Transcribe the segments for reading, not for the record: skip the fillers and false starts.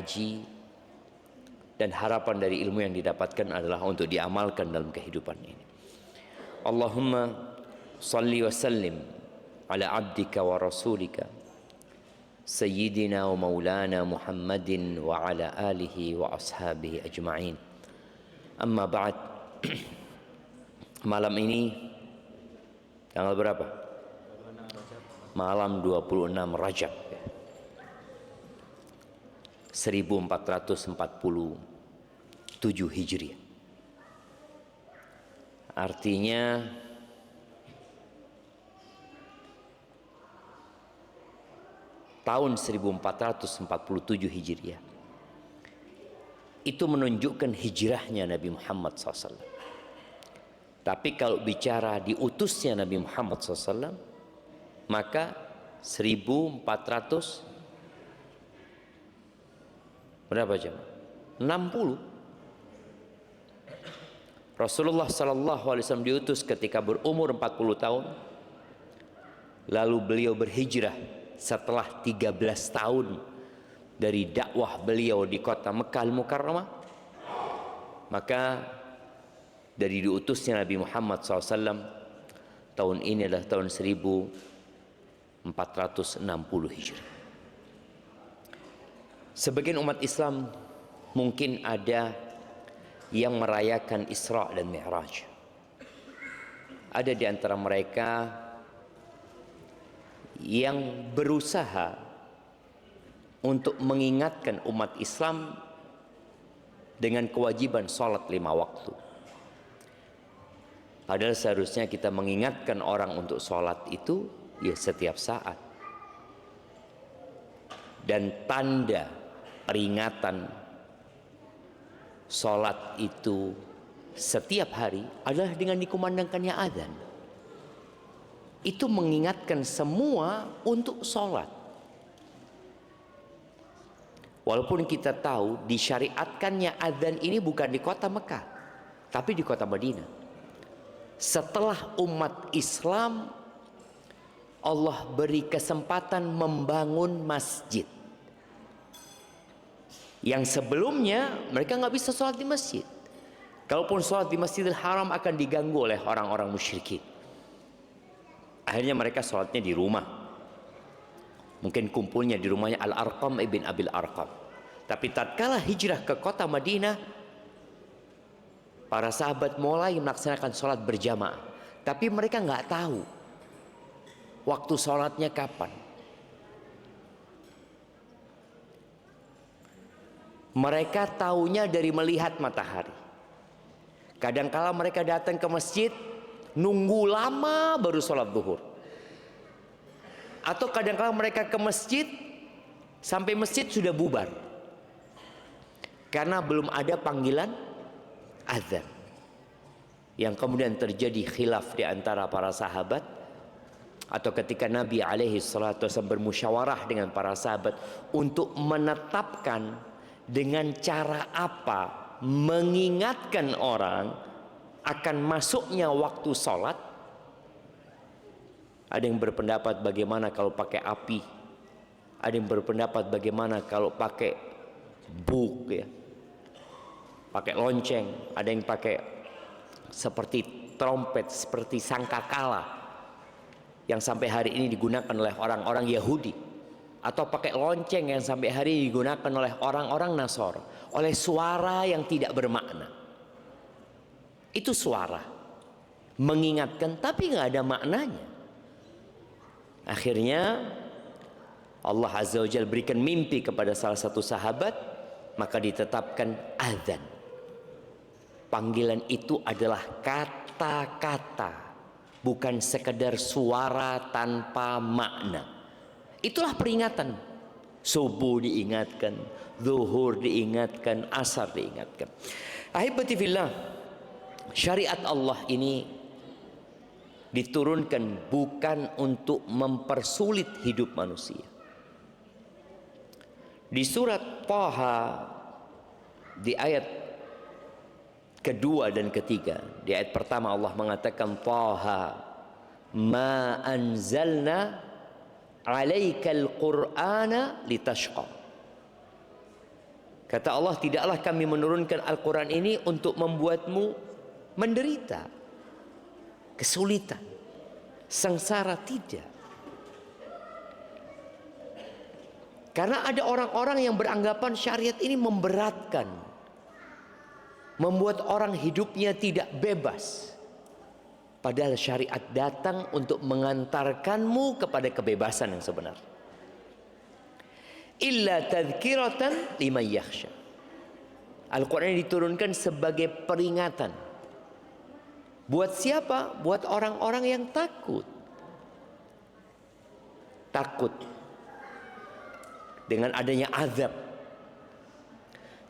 mengkaji, dan harapan dari ilmu yang didapatkan adalah untuk diamalkan dalam kehidupan ini. Allahumma salli wa sallim ala abdika wa rasulika Sayyidina wa maulana Muhammadin wa ala alihi wa ashabihi ajma'in. Amma ba'd. Malam ini tanggal berapa? Malam 26 Rajab 1447 Hijriah. Artinya tahun 1447 Hijriah itu menunjukkan hijrahnya Nabi Muhammad SAW. Tapi kalau bicara diutusnya Nabi Muhammad SAW, maka 1400 berapa jam? 60. Rasulullah SAW diutus ketika berumur 40 tahun. Lalu beliau berhijrah setelah 13 tahun dari dakwah beliau di kota Mekkah Al-Mukarramah. Maka dari diutusnya Nabi Muhammad SAW, tahun ini adalah tahun 1460 Hijriah. Sebagian umat Islam mungkin ada yang merayakan Isra dan Mi'raj. Ada di antara mereka yang berusaha untuk mengingatkan umat Islam dengan kewajiban sholat 5 waktu. Padahal seharusnya kita mengingatkan orang untuk sholat itu ya setiap saat. Dan tanda peringatan sholat itu setiap hari adalah dengan dikumandangkannya azan. Itu mengingatkan semua untuk sholat. Walaupun kita tahu disyariatkannya azan ini bukan di kota Mekah, tapi di kota Madinah. Setelah umat Islam Allah beri kesempatan membangun masjid. Yang sebelumnya mereka nggak bisa sholat di masjid. Kalaupun sholat di Masjidil Haram akan diganggu oleh orang-orang musyrikin. Akhirnya mereka sholatnya di rumah. Mungkin kumpulnya di rumahnya Al-Arqam ibn Abil Arqam. Tapi tatkala hijrah ke kota Madinah, para sahabat mulai melaksanakan sholat berjamaah. Tapi mereka nggak tahu waktu sholatnya kapan. Mereka taunya dari melihat matahari. Kadangkala mereka datang ke masjid, nunggu lama baru sholat zuhur. Atau kadangkala mereka ke masjid, sampai masjid sudah bubar. Karena belum ada panggilan azan. Yang kemudian terjadi khilaf di antara para sahabat. Atau ketika Nabi SAW bermusyawarah dengan para sahabat untuk menetapkan dengan cara apa mengingatkan orang akan masuknya waktu sholat. Ada yang berpendapat bagaimana kalau pakai api, ada yang berpendapat bagaimana kalau pakai buk ya, pakai lonceng, ada yang pakai seperti trompet, seperti sangkakala yang sampai hari ini digunakan oleh orang-orang Yahudi. Atau pakai lonceng yang sampai hari ini digunakan oleh orang-orang Nasara, oleh suara yang tidak bermakna. Itu suara mengingatkan tapi nggak ada maknanya. Akhirnya Allah Azza wa Jalla berikan mimpi kepada salah satu sahabat, maka ditetapkan azan. Panggilan itu adalah kata-kata, bukan sekedar suara tanpa makna. Itulah peringatan. Subuh diingatkan, zuhur diingatkan, asar diingatkan. Ahibati fillah, syariat Allah ini diturunkan bukan untuk mempersulit hidup manusia. Di surat Thaha di ayat kedua dan ketiga, di ayat pertama Allah mengatakan Thaha ma anzalna alaikal qur'ana litashqa. Kata Allah, tidaklah kami menurunkan Al-Quran ini untuk membuatmu menderita, kesulitan, sengsara, tidak. Karena ada orang-orang yang beranggapan syariat ini memberatkan, membuat orang hidupnya tidak bebas. Padahal syariat datang untuk mengantarkanmu kepada kebebasan yang sebenar. Illa tadhkiratan liman yakhsha. Al-Quran diturunkan sebagai peringatan. Buat siapa? Buat orang-orang yang takut. Takut dengan adanya azab.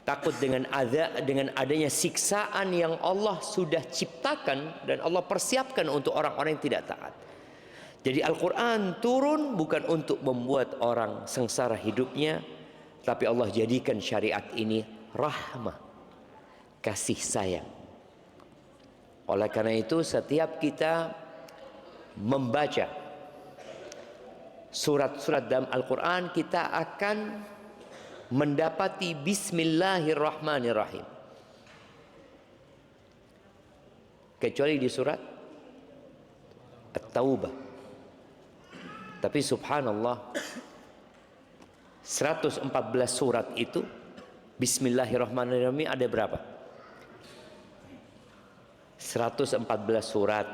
Takut dengan adanya siksaan yang Allah sudah ciptakan dan Allah persiapkan untuk orang-orang yang tidak taat. Jadi Al-Quran turun bukan untuk membuat orang sengsara hidupnya, tapi Allah jadikan syariat ini rahmah, kasih sayang. Oleh karena itu setiap kita membaca surat-surat dalam Al-Quran, kita akan mendapati Bismillahirrahmanirrahim. Kecuali di surat At-Taubah. Tapi subhanallah, 114 surat itu Bismillahirrahmanirrahim ada berapa? 114 surat.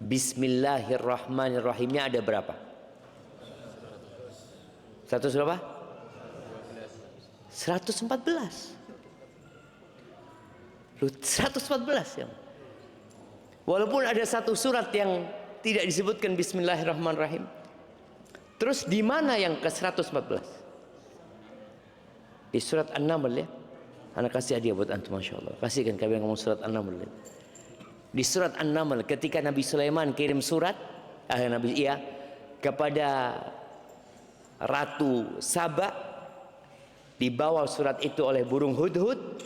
Bismillahirrahmanirrahimnya ada berapa? 100 berapa? 114. 114 ya. Walaupun ada satu surat yang tidak disebutkan Bismillahirrahmanirrahim. Terus di mana yang ke 114? Di surat An-Naml ya. Anak kasih hadiah buat antum, Masya Allah. Kasihkan kalian ngomong surat An-Naml. Di surat An-Naml ketika Nabi Sulaiman kirim surat kepada Ratu Saba, dibawa surat itu oleh burung hudhud.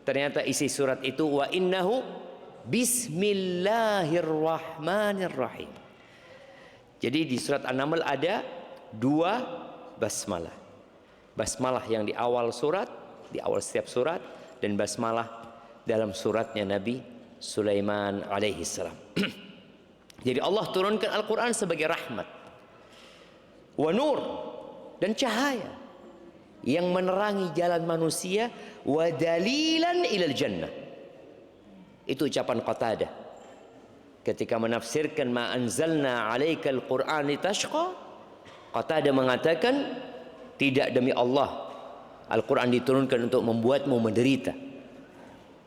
Ternyata isi surat itu wa innahu Bismillahirrahmanirrahim. Jadi di surat An-Naml ada 2 basmalah. Basmalah yang di awal surat, di awal setiap surat, dan basmalah dalam suratnya Nabi Sulaiman alaihi salam. Jadi Allah turunkan Al-Quran sebagai rahmat, wa nur, dan cahaya yang menerangi jalan manusia, wa dalilan ilal jannah. Itu ucapan Qatadah ketika menafsirkan ma anzalna 'alaikal Qur'an litashqa. Qatadah mengatakan, tidak demi Allah, Al-Quran diturunkan untuk membuatmu menderita.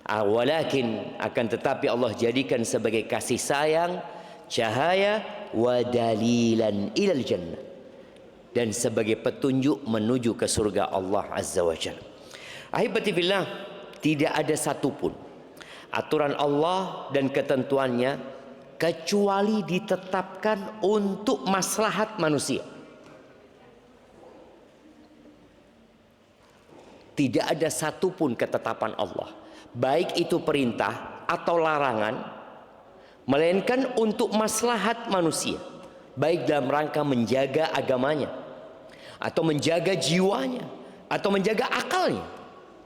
Walakin akan tetapi Allah jadikan sebagai kasih sayang, cahaya, wa dalilan ilal jannah, dan sebagai petunjuk menuju ke surga Allah Azza wa Jalla. Ahibati fillah, tidak ada satupun aturan Allah dan ketentuannya kecuali ditetapkan untuk maslahat manusia. Tidak ada satupun ketetapan Allah, baik itu perintah atau larangan, melainkan untuk maslahat manusia, baik dalam rangka menjaga agamanya, atau menjaga jiwanya, atau menjaga akalnya.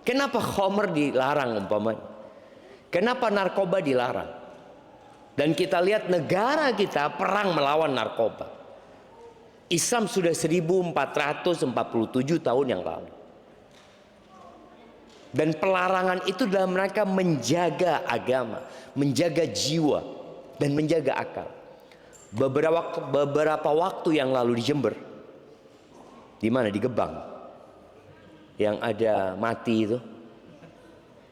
Kenapa khamr dilarang umpamanya? Kenapa narkoba dilarang? Dan kita lihat negara kita perang melawan narkoba. Islam sudah 1447 tahun yang lalu. Dan pelarangan itu dalam rangka menjaga agama, menjaga jiwa, dan menjaga akal. Beberapa waktu yang lalu di Jember, di mana? Di Gebang, yang ada mati itu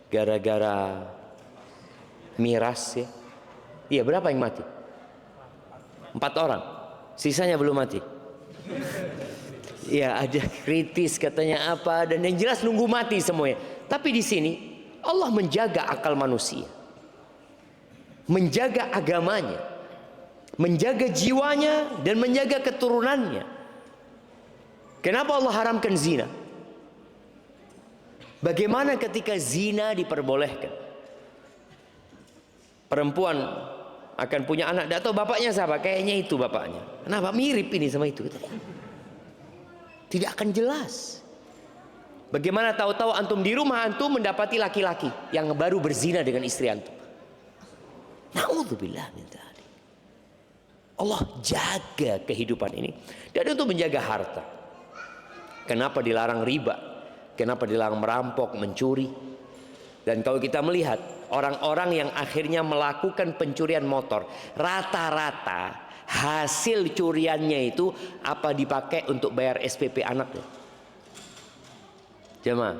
gara-gara miras ya. Iya, berapa yang mati? 4 orang. Sisanya belum mati. Ya, ada kritis katanya apa, dan yang jelas nunggu mati semuanya. Tapi di sini Allah menjaga akal manusia, menjaga agamanya, menjaga jiwanya, dan menjaga keturunannya. Kenapa Allah haramkan zina? Bagaimana ketika zina diperbolehkan? Perempuan akan punya anak, tidak tahu bapaknya siapa, kayaknya itu bapaknya. Kenapa? Mirip ini sama itu. Tidak akan jelas. Bagaimana tahu-tahu antum di rumah antum mendapati laki-laki yang baru berzina dengan istri antum? Na'udzubillah min dzalik. Allah jaga kehidupan ini. Dan untuk menjaga harta. Kenapa dilarang riba? Kenapa dilarang merampok, mencuri? Dan kalau kita melihat orang-orang yang akhirnya melakukan pencurian motor, rata-rata hasil curiannya itu apa dipakai untuk bayar SPP anaknya? Jemaah,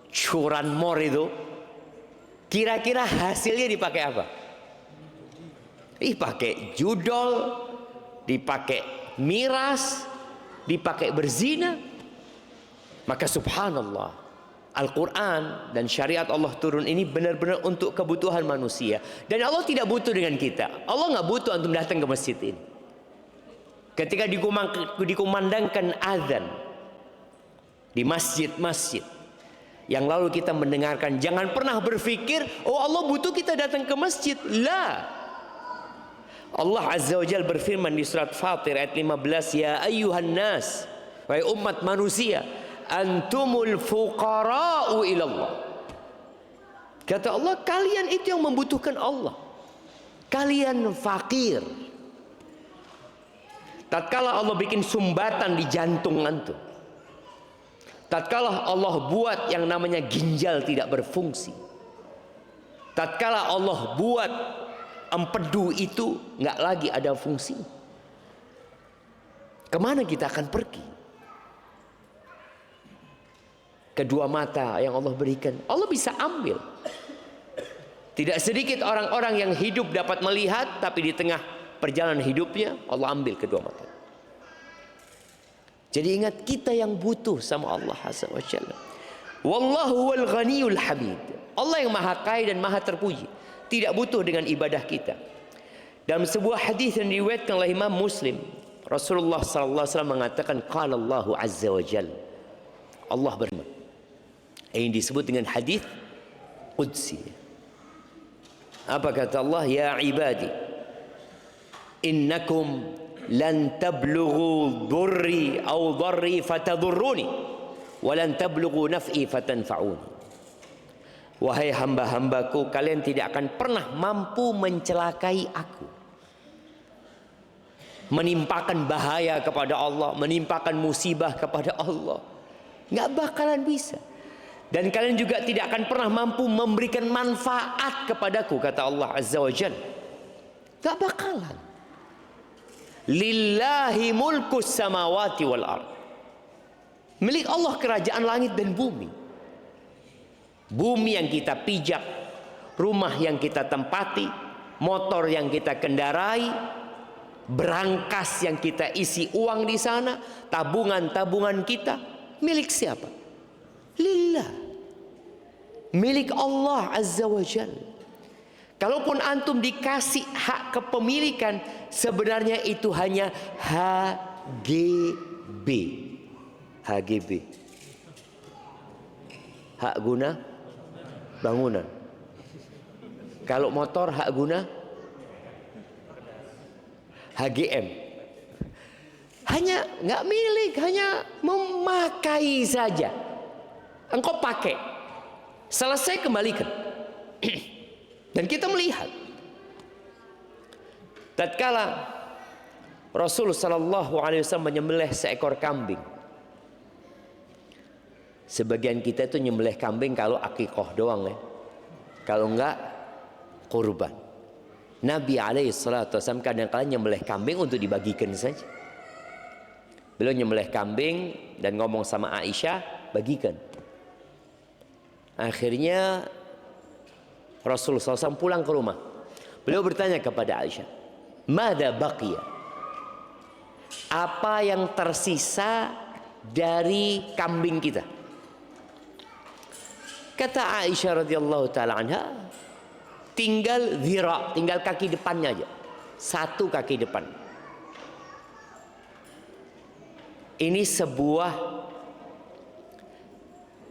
curanmor itu kira-kira hasilnya dipakai apa? Dipakai judol, dipakai miras, dipakai berzina. Maka subhanallah, Al-Quran dan syariat Allah turun ini benar-benar untuk kebutuhan manusia. Dan Allah tidak butuh dengan kita. Allah nggak butuh antum datang ke masjid ini. Ketika dikumandangkan azan di masjid-masjid yang lalu kita mendengarkan, jangan pernah berpikir, oh Allah butuh kita datang ke masjid. La. Allah Azza wa Jalla berfirman di surat Fatir ayat 15, ya ayyuhan nas, wahai umat manusia, antumul fuqara'u ilallah. Kata Allah, kalian itu yang membutuhkan Allah. Kalian fakir. Tatkala Allah bikin sumbatan di jantung antum, tatkala Allah buat yang namanya ginjal tidak berfungsi, tatkala Allah buat empedu itu nggak lagi ada fungsi, kemana kita akan pergi? Kedua mata yang Allah berikan, Allah bisa ambil. Tidak sedikit orang-orang yang hidup dapat melihat, tapi di tengah perjalanan hidupnya Allah ambil kedua mata. Jadi ingat, kita yang butuh sama Allah Azza wa Jalla. Wallahu wal ghaniyul hamid. Allah yang maha kaya dan maha terpuji, tidak butuh dengan ibadah kita. Dalam sebuah hadis yang diriwayatkan oleh Imam Muslim, Rasulullah sallallahu alaihi wasallam mengatakan, qala Allahu Azza wa Jalla, Allah berfirman. Ini disebut dengan hadis qudsi. Apa kata Allah? Ya ibadi, innakum lan tablughu dhurri aw dharri fatadurruni wa lan tablughu naf'i fatanfa'uni. Wahai hamba-hambaku, kalian tidak akan pernah mampu mencelakai aku, menimpakan bahaya kepada Allah, menimpakan musibah kepada Allah. Nggak bakalan bisa. Dan kalian juga tidak akan pernah mampu memberikan manfaat kepadaku, kata Allah Azza wa Jalla. Nggak bakalan. Lillahi mulkus samawati wal ard. Milik Allah kerajaan langit dan bumi. Bumi yang kita pijak, rumah yang kita tempati, motor yang kita kendarai, berangkas yang kita isi uang di sana, tabungan-tabungan kita, milik siapa? Lillah. Milik Allah Azza wa Jalla. Kalaupun antum dikasih hak kepemilikan, sebenarnya itu hanya HGB. HGB. Hak guna bangunan. Kalau motor hak guna HGM. Hanya nggak milik, hanya memakai saja. Engkau pakai, selesai kembalikan. Dan kita melihat tatkala Rasul sallallahu alaihi wasallam menyembelih seekor kambing. Sebagian kita itu nyembelih kambing kalau akikah doang ya. Kalau enggak kurban. Nabi alaihi salatu wasallam kadang-kadang nyembelih kambing untuk dibagikan saja. Beliau nyembelih kambing dan ngomong sama Aisyah, bagikan. Akhirnya Rasulullah SAW pulang ke rumah. Beliau bertanya kepada Aisyah, "Mada baqiya?" Apa yang tersisa dari kambing kita? Kata Aisyah radhiyallahu taala anha, tinggal dhira, tinggal kaki depannya aja. Satu kaki depan. Ini sebuah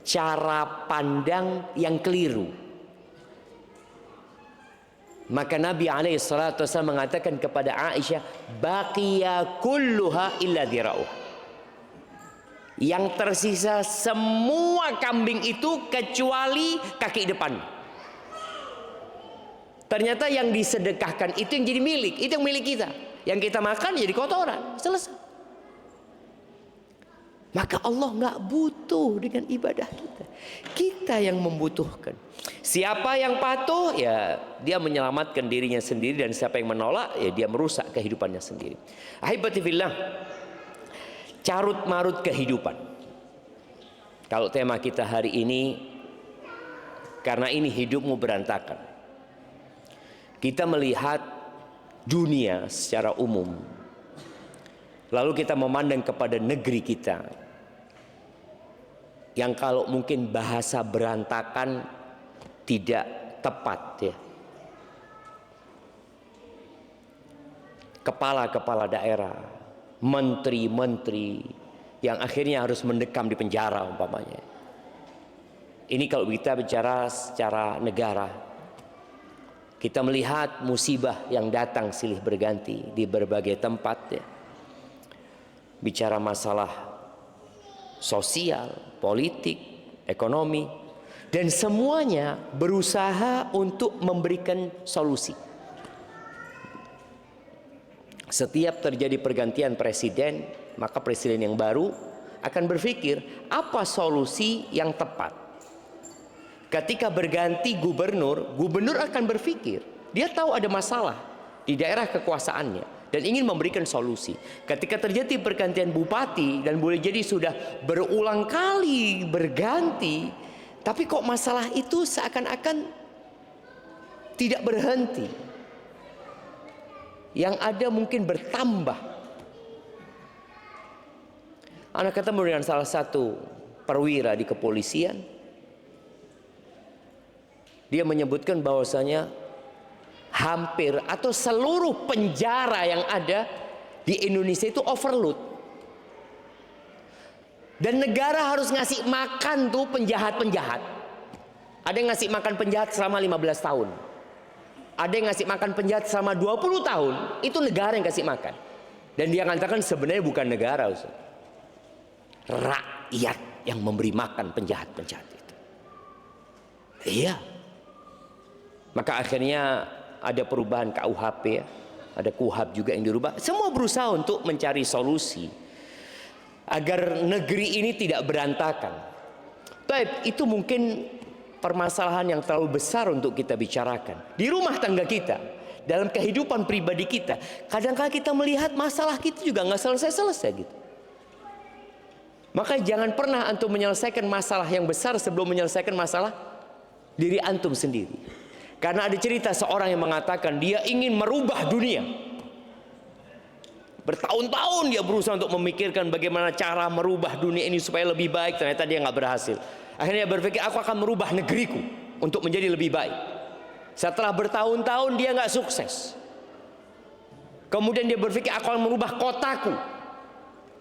cara pandang yang keliru. Maka Nabi alaihi salatu wasallam mengatakan kepada Aisyah, baqiya kulluha illa dhira'uh. Yang tersisa semua kambing itu kecuali kaki depan. Ternyata yang disedekahkan itu yang jadi milik, itu yang milik kita. Yang kita makan jadi kotoran, selesai. Maka Allah nggak butuh dengan ibadah kita. Kita yang membutuhkan. Siapa yang patuh, ya dia menyelamatkan dirinya sendiri, dan siapa yang menolak, ya dia merusak kehidupannya sendiri. Ahibati fillah, carut marut kehidupan. Kalau tema kita hari ini, karena ini hidupmu berantakan. Kita melihat dunia secara umum, lalu kita memandang kepada negeri kita, yang kalau mungkin bahasa berantakan tidak tepat ya. Kepala-kepala daerah, menteri-menteri yang akhirnya harus mendekam di penjara umpamanya. Ini kalau kita bicara secara negara. Kita melihat musibah yang datang silih berganti di berbagai tempat ya. Bicara masalah sosial, politik, ekonomi, dan semuanya berusaha untuk memberikan solusi. Setiap terjadi pergantian presiden, maka presiden yang baru akan berpikir apa solusi yang tepat. Ketika berganti gubernur, gubernur akan berpikir, dia tahu ada masalah di daerah kekuasaannya dan ingin memberikan solusi. Ketika terjadi pergantian bupati, dan boleh jadi sudah berulang kali berganti, tapi kok masalah itu seakan-akan tidak berhenti. Yang ada mungkin bertambah. Anak ketemu dengan salah satu perwira di kepolisian. Dia menyebutkan bahwasanya hampir atau seluruh penjara yang ada di Indonesia itu overload. Dan negara harus ngasih makan tuh penjahat-penjahat. Ada yang ngasih makan penjahat selama 15 tahun. Ada yang ngasih makan penjahat selama 20 tahun. Itu negara yang kasih makan. Dan dia mengatakan sebenarnya bukan negara, Ustaz. Rakyat yang memberi makan penjahat-penjahat itu. Iya. Maka akhirnya ada perubahan KUHP ya. Ada KUHAP juga yang dirubah. Semua berusaha untuk mencari solusi agar negeri ini tidak berantakan. Baik, itu mungkin permasalahan yang terlalu besar untuk kita bicarakan. Di rumah tangga kita, dalam kehidupan pribadi kita, kadang-kadang kita melihat masalah kita juga nggak selesai-selesai gitu. Maka jangan pernah antum menyelesaikan masalah yang besar sebelum menyelesaikan masalah diri antum sendiri. Karena ada cerita seorang yang mengatakan dia ingin merubah dunia. Bertahun-tahun dia berusaha untuk memikirkan bagaimana cara merubah dunia ini supaya lebih baik. Ternyata dia nggak berhasil. Akhirnya dia berpikir, aku akan merubah negeriku untuk menjadi lebih baik. Setelah bertahun-tahun dia nggak sukses. Kemudian dia berpikir, aku akan merubah kotaku.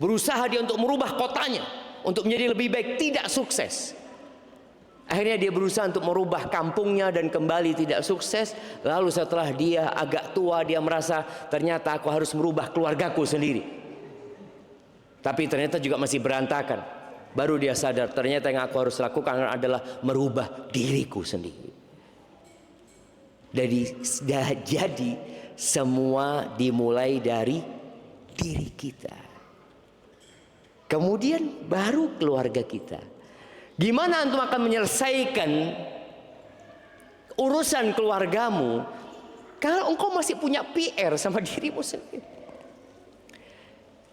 Berusaha dia untuk merubah kotanya untuk menjadi lebih baik, tidak sukses. Akhirnya dia berusaha untuk merubah kampungnya dan kembali tidak sukses. Lalu setelah dia agak tua, dia merasa ternyata aku harus merubah keluargaku sendiri. Tapi ternyata juga masih berantakan. Baru dia sadar ternyata yang aku harus lakukan adalah merubah diriku sendiri. Jadi semua dimulai dari diri kita. Kemudian baru keluarga kita. Gimana antum akan menyelesaikan urusan keluargamu kalau engkau masih punya PR sama dirimu sendiri?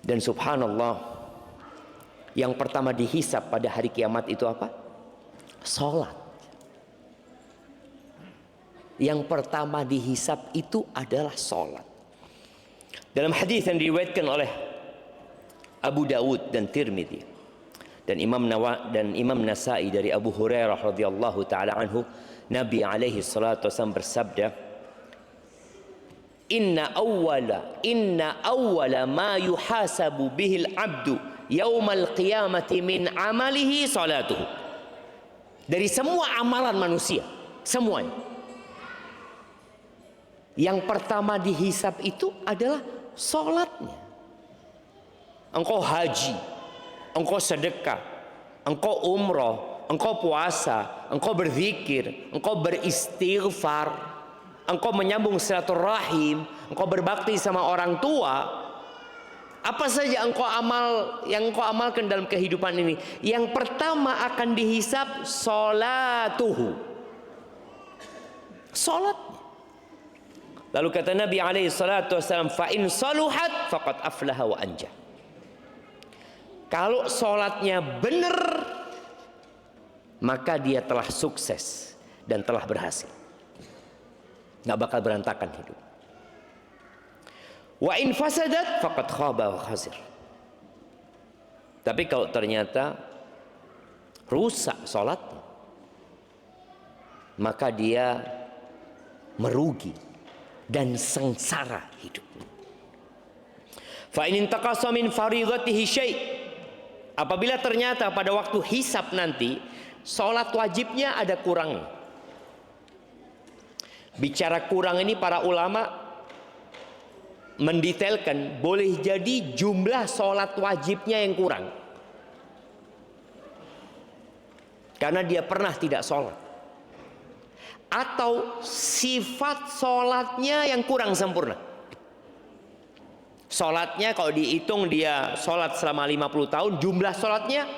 Dan subhanallah, yang pertama dihisap pada hari kiamat itu apa? Salat. Yang pertama dihisap itu adalah salat. Dalam hadis yang diriwayatkan oleh Abu Dawud dan Tirmidzi dan Imam Nasa'i dari Abu Hurairah radhiyallahu taala anhu, Nabi alaihi salatu wasallam bersabda, Inna awwala ma yuhasabu bihil abdu yaumal qiyamati min amalihi salatuhu. Dari semua amalan manusia, semuanya, yang pertama dihisap itu adalah salatnya. Engkau haji, engkau sedekah, engkau umroh, engkau puasa, engkau berzikir, engkau beristighfar, engkau menyambung silaturahim, engkau berbakti sama orang tua, apa saja yang engkau amalkan dalam kehidupan ini, yang pertama akan dihisab salatuhu, salat. Lalu kata Nabi alaihi salatu wasallam, fa in saluhat faqad aflaha wa anja. Kalau salatnya benar, maka dia telah sukses dan telah berhasil, nggak bakal berantakan hidup. Wa in fasadat faqad khaba wa khasir. Tapi kalau ternyata rusak salatnya, maka dia merugi dan sengsara hidupnya. Fa in intaqasa min fardhatihi syai', apabila ternyata pada waktu hisab nanti salat wajibnya ada kurangnya. Bicara kurang ini para ulama mendetailkan, boleh jadi jumlah sholat wajibnya yang kurang karena dia pernah tidak sholat, atau sifat sholatnya yang kurang sempurna. Sholatnya kalau dihitung dia sholat selama 50 tahun, jumlah sholatnya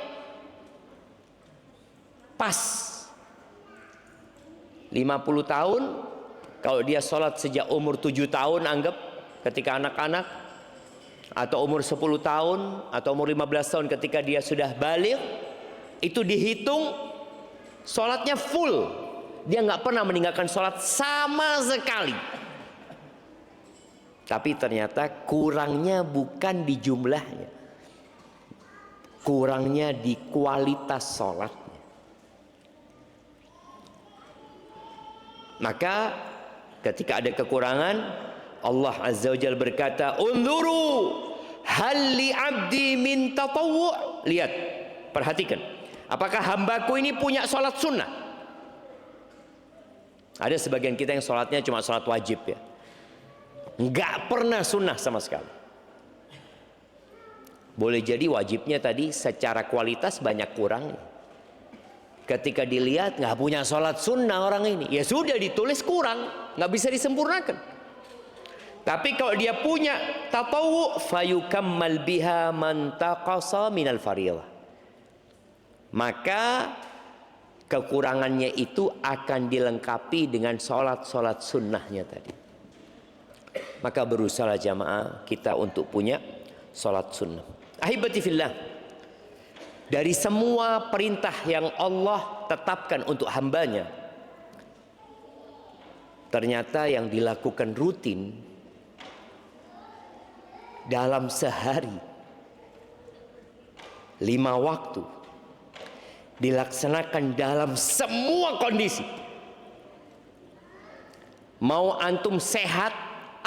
pas 50 tahun. Kalau dia sholat sejak umur 7 tahun, anggap ketika anak-anak, atau umur 10 tahun atau umur 15 tahun ketika dia sudah baligh, itu dihitung sholatnya full, dia nggak pernah meninggalkan sholat sama sekali. Tapi ternyata kurangnya bukan di jumlahnya, kurangnya di kualitas sholatnya. Maka ketika ada kekurangan, Allah Azza wa Jalla berkata, unzuru hal li abdi min tatawwu'. Lihat, perhatikan, apakah hambaku ini punya sholat sunnah? Ada sebagian kita yang sholatnya cuma sholat wajib ya, nggak pernah sunnah sama sekali. Boleh jadi wajibnya tadi secara kualitas banyak kurangnya. Ketika dilihat nggak punya sholat sunnah orang ini, ya sudah ditulis kurang, nggak bisa disempurnakan. Tapi kalau dia punya tatawwu, fayukammal biha man taqasa minal fardhiyah, maka kekurangannya itu akan dilengkapi dengan sholat-sholat sunnahnya tadi. Maka berusaha jamaah kita untuk punya sholat sunnah. Ahibati fillah, dari semua perintah yang Allah tetapkan untuk hambanya, ternyata yang dilakukan rutin dalam sehari 5 waktu, dilaksanakan dalam semua kondisi. Mau antum sehat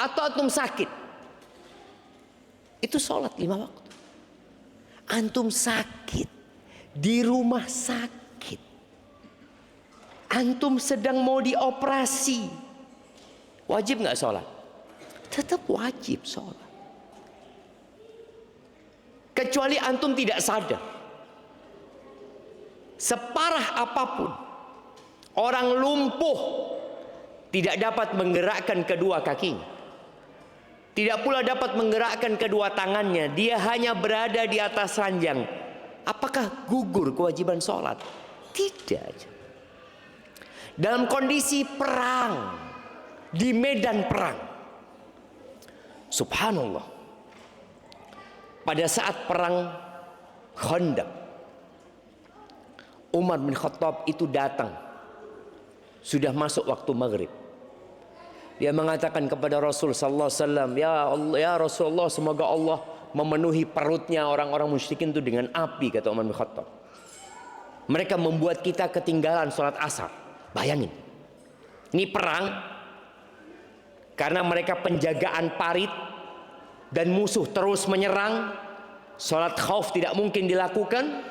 atau antum sakit, itu sholat 5 waktu. Antum sakit, di rumah sakit, antum sedang mau dioperasi, wajib nggak sholat? Tetap wajib sholat. Kecuali antum tidak sadar, separah apapun, orang lumpuh tidak dapat menggerakkan kedua kakinya, tidak pula dapat menggerakkan kedua tangannya, dia hanya berada di atas ranjang. Apakah gugur kewajiban sholat? Tidak. Dalam kondisi perang, di medan perang, subhanallah, pada saat perang Khandaq, Umar bin Khattab itu datang, sudah masuk waktu maghrib. Dia mengatakan kepada Rasul sallallahu alaihi wasallam, ya Allah, ya Rasulullah, semoga Allah memenuhi perutnya orang-orang musyrikin itu dengan api, kata Umar bin Khattab. Mereka membuat kita ketinggalan sholat asar. Bayangin, ini perang karena mereka penjagaan parit dan musuh terus menyerang. Sholat khauf tidak mungkin dilakukan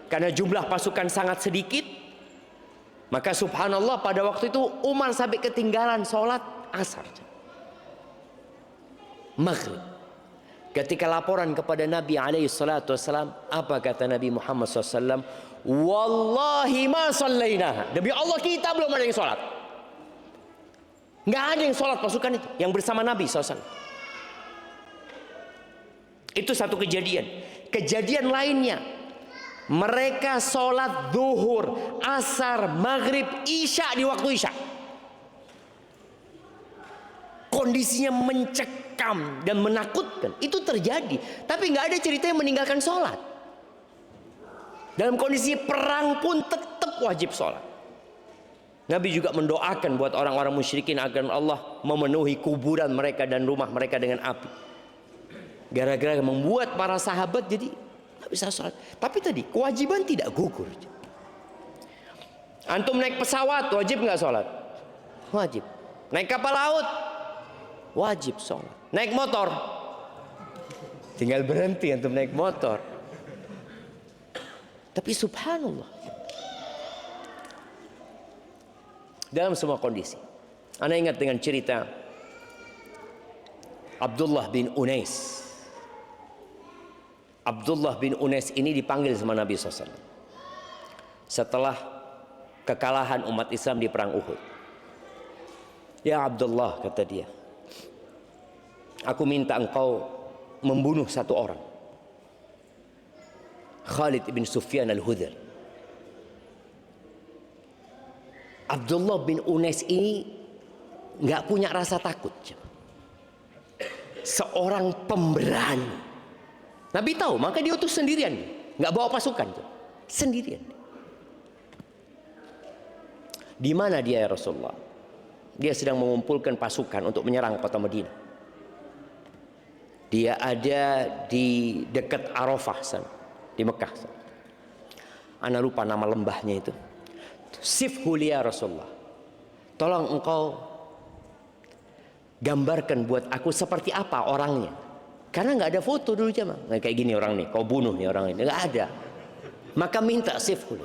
karena jumlah pasukan sangat sedikit. Maka subhanallah pada waktu itu Umar sampai ketinggalan sholat asar, maghrib. Ketika laporan kepada Nabi SAW, apa kata Nabi Muhammad SAW? Wallahi ma sallaina. Demi Allah kita belum ada yang sholat. Nggak ada yang sholat pasukan itu yang bersama Nabi SAW. Itu satu kejadian. Kejadian lainnya, mereka sholat zuhur, asar, maghrib, isya di waktu isya. Kondisinya mencekam dan menakutkan. Itu terjadi. Tapi nggak ada cerita yang meninggalkan sholat. Dalam kondisi perang pun tetap wajib sholat. Nabi juga mendoakan buat orang-orang musyrikin agar Allah memenuhi kuburan mereka dan rumah mereka dengan api. Gara-gara membuat para sahabat jadi nggak bisa sholat. Tapi tadi kewajiban tidak gugur. Antum naik pesawat wajib nggak sholat? Wajib. Naik kapal laut wajib sholat. Naik motor tinggal berhenti antum naik motor. Tapi subhanallah, dalam semua kondisi. Anda ingat dengan cerita Abdullah bin Unais. Abdullah bin Unais ini dipanggil sama Nabi SAW setelah kekalahan umat Islam di perang Uhud. Ya Abdullah, kata dia, aku minta engkau membunuh satu orang, Khalid bin Sufyan al-Hudhali. Abdullah bin Unais ini nggak punya rasa takut, seorang pemberani. Nabi tahu, maka dia utus sendirian, nggak bawa pasukan, sendirian. Di mana dia ya Rasulullah? Dia sedang mengumpulkan pasukan untuk menyerang kota Madinah. Dia ada di dekat Arafah sana, di Mekah sana. Ana lupa nama lembahnya itu. Sifhu ya Rasulullah, tolong engkau gambarkan buat aku seperti apa orangnya, karena nggak ada foto dulu jemaah. Nah, kayak gini orang nih, kau bunuh nih orang ini, nggak ada. Maka minta sifhu.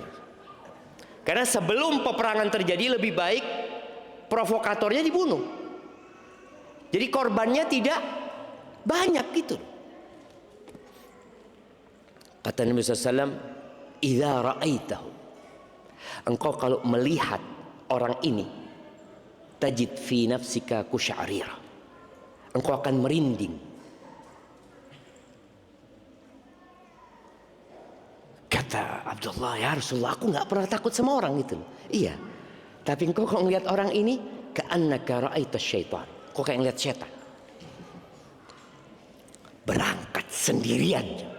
Karena sebelum peperangan terjadi lebih baik provokatornya dibunuh. Jadi korbannya tidak banyak gitu. Kata Nabi SAW, idza ra'aitahu, engkau kalau melihat orang ini, tajid fi nafsika kusya'rira, engkau akan merinding. Kata Abdullah, ya Rasulullah, aku nggak pernah takut sama orang gitu. Iya, tapi engkau kalau ngelihat orang ini, ka'annaka ra'aita syaitan, kau kayak ngelihat setan. Berangkat sendirian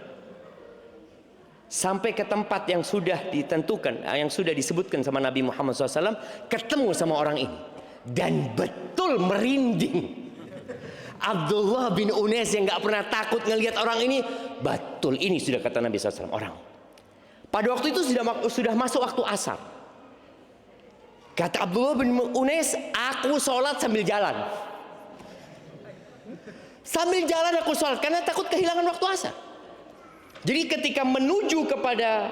sampai ke tempat yang sudah ditentukan, yang sudah disebutkan sama Nabi Muhammad SAW, ketemu sama orang ini dan betul merinding. Abdullah bin Unais yang nggak pernah takut ngelihat orang ini, betul ini sudah kata Nabi SAW orang. Pada waktu itu sudah masuk waktu asar. Kata Abdullah bin Unais, aku sholat sambil jalan. Sambil jalan aku sholat karena takut kehilangan waktu asar. Jadi ketika menuju kepada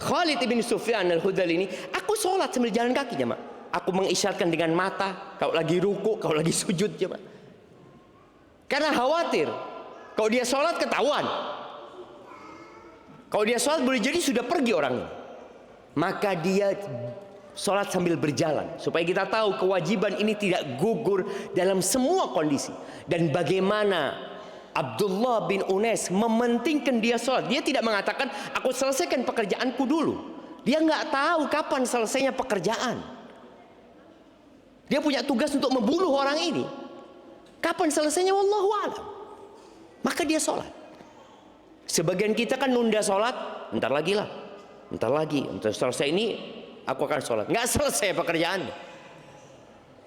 Khalid bin Sufyan al-Hudhali ini, aku sholat sambil jalan kaki jemaah. Aku mengisyaratkan dengan mata, kalau lagi ruku, kalau lagi sujud jemaah. Karena khawatir kalau dia sholat ketahuan. Kalau dia sholat boleh jadi sudah pergi orang ini. Maka dia sholat sambil berjalan supaya kita tahu kewajiban ini tidak gugur dalam semua kondisi. Dan bagaimana Abdullah bin Unais mementingkan dia sholat. Dia tidak mengatakan aku selesaikan pekerjaanku dulu. Dia nggak tahu kapan selesainya pekerjaan. Dia punya tugas untuk membunuh orang ini. Kapan selesainya wallahu a'lam. Maka dia sholat. Sebagian kita kan nunda sholat, ntar lagi lah, ntar lagi, ntar selesai ini aku akan sholat. Nggak selesai pekerjaannya.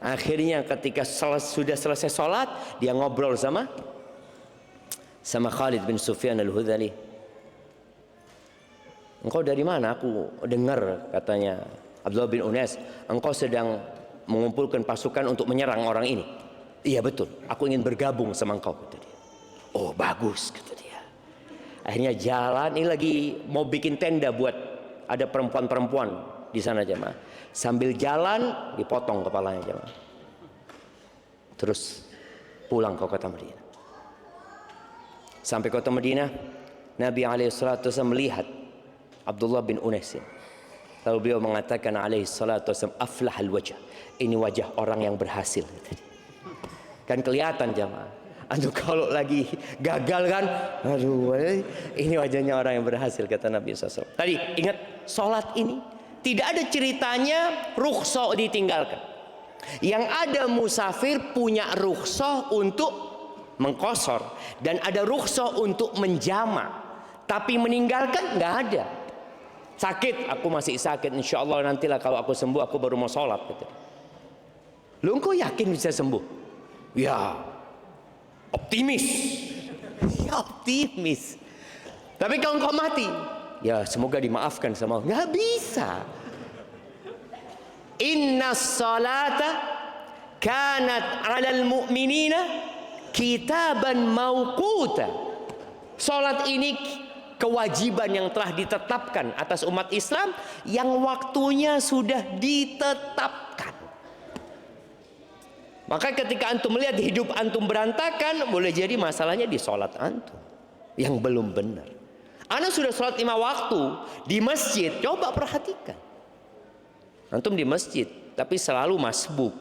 Akhirnya ketika sudah selesai sholat, dia ngobrol sama Khalid bin Sufyan al-Hudhali. Engkau dari mana? Aku dengar katanya Abdullah bin Unais, engkau sedang mengumpulkan pasukan untuk menyerang orang ini. Iya betul, aku ingin bergabung sama engkau, kata dia. Oh bagus, kata dia. Akhirnya jalan, ini lagi mau bikin tenda buat ada perempuan-perempuan di sana jemaah. Sambil jalan dipotong kepalanya jemaah. Terus pulang ke kota Madinah. Sampai kota Madinah, Nabi SAW melihat Abdullah bin Unais. Lalu beliau mengatakan SAW, aflahal wajah. Ini wajah orang yang berhasil. Kan kelihatan jamaah. Antum kalau lagi gagal kan, aduh, ini wajahnya orang yang berhasil, kata Nabi SAW. Tadi ingat, sholat ini tidak ada ceritanya rukhsah ditinggalkan. Yang ada musafir punya rukhsah untuk mengqasar dan ada rukhsah untuk menjama, tapi meninggalkan nggak ada. Sakit, aku masih sakit, insya Allah nantilah kalau aku sembuh aku baru mau sholat. Lu engkau yakin bisa sembuh? Ya, optimis. Ya, optimis. Tapi kalau engkau mati, ya semoga dimaafkan sama Allah. Nggak bisa. Inna salata kanat 'alal mu'minina kitaban mauquta. Salat ini kewajiban yang telah ditetapkan atas umat Islam yang waktunya sudah ditetapkan. Maka ketika antum melihat hidup antum berantakan, boleh jadi masalahnya di salat antum yang belum benar. Ana sudah salat 5 waktu di masjid, coba perhatikan. Antum di masjid, tapi selalu masbuk.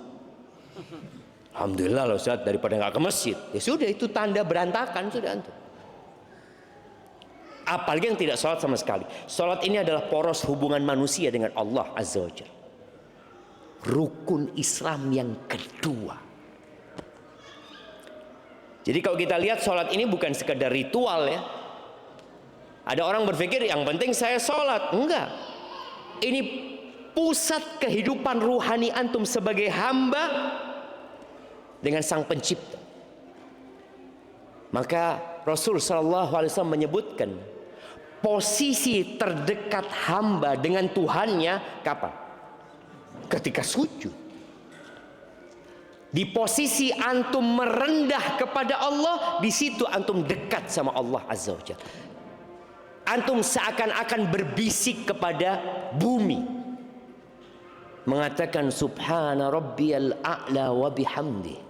Alhamdulillah loh Ustaz, daripada nggak ke masjid. Ya sudah, itu tanda berantakan sudah antum. Apalagi yang tidak sholat sama sekali. Sholat ini adalah poros hubungan manusia dengan Allah Azza wa Jalla. Rukun Islam yang kedua. Jadi kalau kita lihat sholat ini bukan sekedar ritual ya. Ada orang berpikir yang penting saya sholat. Enggak. Ini pusat kehidupan ruhani antum sebagai hamba dengan Sang Pencipta. Maka Rasul Shallallahu Alaihi Wasallam menyebutkan posisi terdekat hamba dengan Tuhannya kapan? Ketika sujud. Di posisi antum merendah kepada Allah, di situ antum dekat sama Allah Azza wa Jalla. Antum seakan-akan berbisik kepada bumi, mengatakan subhana rabbiyal a'la wa bihamdi.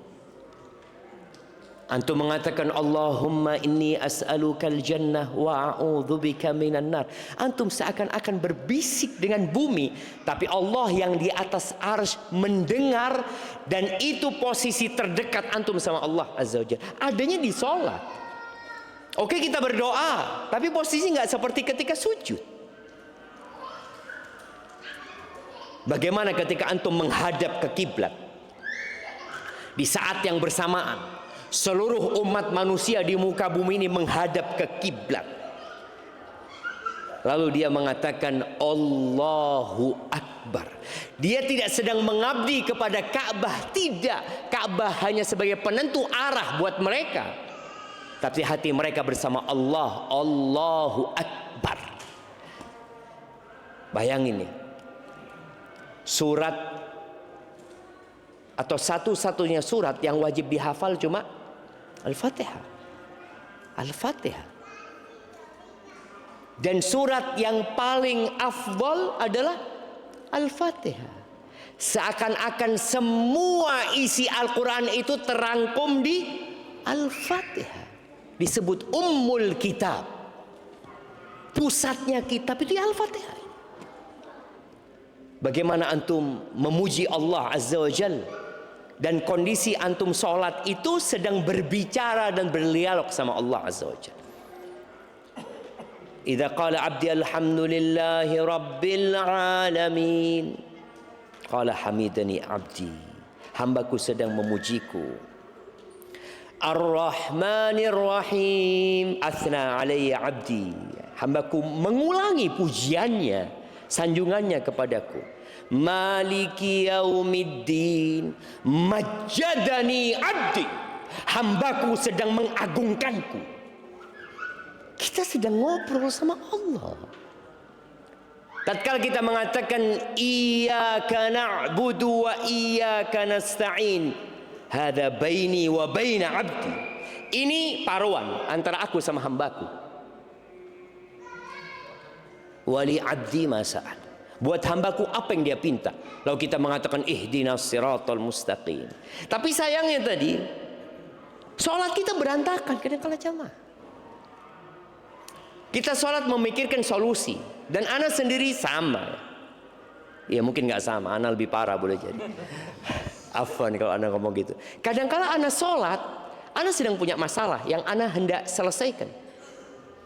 Antum mengatakan Allahumma inni as'alukal jannah wa a'udzubika minan nar. Antum seakan-akan berbisik dengan bumi, tapi Allah yang di atas arsy mendengar, dan itu posisi terdekat antum sama Allah Azza wa Jalla. Adanya di sholat. Oke, kita berdoa, tapi posisi nggak seperti ketika sujud. Bagaimana ketika antum menghadap ke kiblat? Di saat yang bersamaan seluruh umat manusia di muka bumi ini menghadap ke kiblat. Lalu dia mengatakan Allahu Akbar. Dia tidak sedang mengabdi kepada Ka'bah, tidak. Ka'bah hanya sebagai penentu arah buat mereka, tapi hati mereka bersama Allah. Allahu Akbar. Bayangin nih, surat atau satu-satunya surat yang wajib dihafal cuma Al-Fatihah. Al-Fatihah. Dan surat yang paling afdal adalah Al-Fatihah. Seakan-akan semua isi Al-Quran itu terangkum di Al-Fatihah. Disebut Ummul Kitab. Pusatnya kitab itu Al-Fatihah. Bagaimana antum memuji Allah Azza wa Jalla, dan kondisi antum sholat itu sedang berbicara dan berdialog sama Allah Azza wa Jalla. Idza qala abdi alhamdulillahi rabbil alamin, qala hamidani abdi, hambaku sedang memujiku. Ar-Rahmanir Rahim, athna alayya abdi, hambaku mengulangi pujiannya, sanjungannya kepadaku. Maliki yaumiddin, majjadani abdi, hambaku sedang mengagungkanku. Kita sedang ngobrol sama Allah. Tatkala kita mengatakan iyyaka na'budu wa iyyaka nasta'in, hadza baini wa baina abdi, ini paruan antara aku sama hambaku. Wali abdi ma sa'al, buat hambaku apa yang dia pinta. Lalu kita mengatakan ihdinas siratal mustaqim. Tapi sayangnya tadi sholat kita berantakan kadang-kala jamaah. Kita sholat memikirkan solusi. Dan ana sendiri sama. Ya mungkin nggak sama, ana lebih parah boleh jadi. Afwan kalau ana ngomong gitu. Kadangkala ana sholat, ana sedang punya masalah yang ana hendak selesaikan.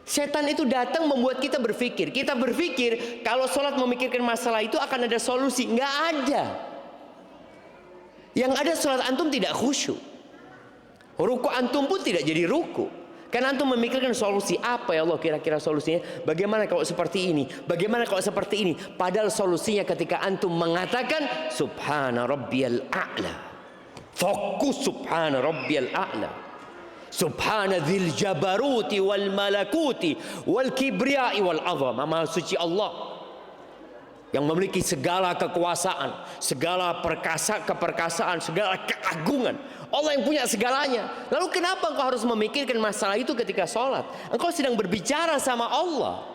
Setan itu datang membuat kita berpikir. Kita berpikir kalau sholat memikirkan masalah itu akan ada solusi. Nggak ada. Yang ada sholat antum tidak khusyuk. Ruku antum pun tidak jadi ruku. Karena antum memikirkan solusi. Apa ya Allah kira-kira solusinya? Bagaimana kalau seperti ini? Bagaimana kalau seperti ini? Padahal solusinya ketika antum mengatakan Subhana Rabbiyal A'la. Fokus Subhana Rabbiyal A'la. Subhana dzil jabaruti wal malakuti wal kibriyai wal azam. Maha suci Allah yang memiliki segala kekuasaan, segala keperkasaan, segala keagungan. Allah yang punya segalanya. Lalu kenapa engkau harus memikirkan masalah itu ketika sholat? Engkau sedang berbicara sama Allah.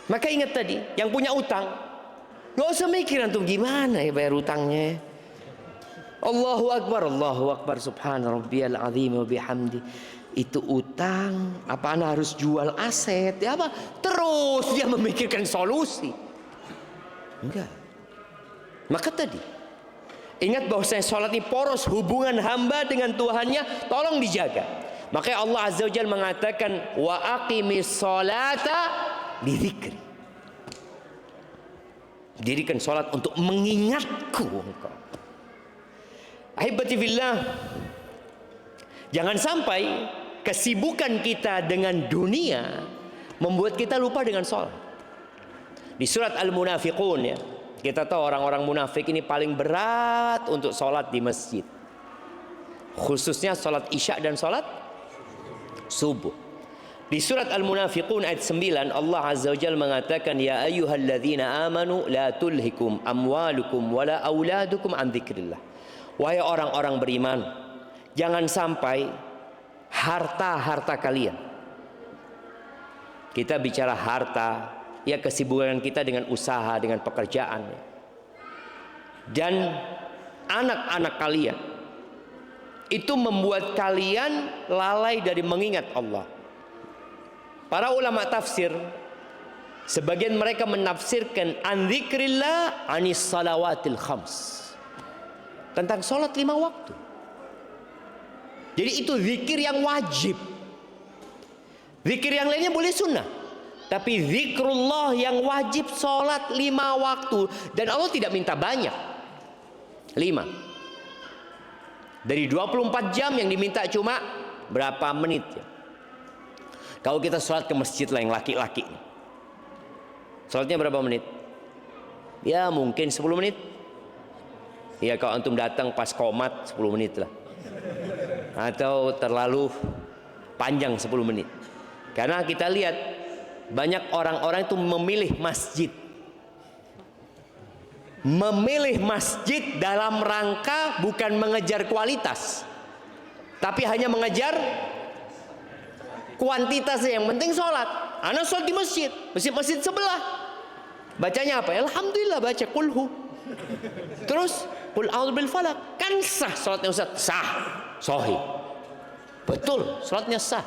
Maka ingat tadi, yang punya utang, gak usah mikir antum gimana ya bayar utangnya. Allahu Akbar, subhana rabbiyal azim wa bihamdi. Itu utang, apa anda harus jual aset? Ya apa? Terus dia memikirkan solusi. Enggak. Maka tadi, ingat bahwasanya sholat ini poros hubungan hamba dengan Tuhannya, tolong dijaga. Makanya Allah Azza wa Jalla mengatakan wa aqimis sholata li dzikri. Dirikan sholat untuk mengingatku engkau. Ahibati fillah, jangan sampai kesibukan kita dengan dunia membuat kita lupa dengan sholat. Di surat Al-Munafiqun ya, kita tahu orang-orang munafik ini paling berat untuk sholat di masjid. Khususnya sholat isya dan sholat subuh. Di surat Al-Munafiqun ayat 9 Allah Azza wa Jalla mengatakan ya ayyuhalladzina amanu la tulhikum amwalukum wala auladukum an dzikrillah. Wahai orang-orang beriman, jangan sampai harta-harta kalian. Kita bicara harta, ya kesibukan kita dengan usaha, dengan pekerjaan. Dan anak-anak kalian itu membuat kalian lalai dari mengingat Allah. Para ulama tafsir, sebagian mereka menafsirkan an dzikrillah anis salawatil khams. Tentang sholat 5 waktu. Jadi itu zikir yang wajib. Zikir yang lainnya boleh sunnah. Tapi zikrullah yang wajib sholat 5 waktu. Dan Allah tidak minta banyak. 5. Dari 24 jam yang diminta cuma berapa menit ya. Kalau kita sholat ke masjid lah yang laki-laki, sholatnya berapa menit? Ya mungkin 10 menit. Ya kalau antum datang pas qomat 10 menit lah. Atau terlalu panjang 10 menit. Karena kita lihat banyak orang-orang itu memilih masjid. Memilih masjid dalam rangka bukan mengejar kualitas, tapi hanya mengejar kuantitas. Yang penting sholat. Anak sholat di masjid, masjid sebelah. Bacanya apa? Alhamdulillah baca kulhu. Terus qul a'udzu bil falaq. Kan sah sholatnya Ustaz? Sah. Sahih. Betul, sholatnya sah.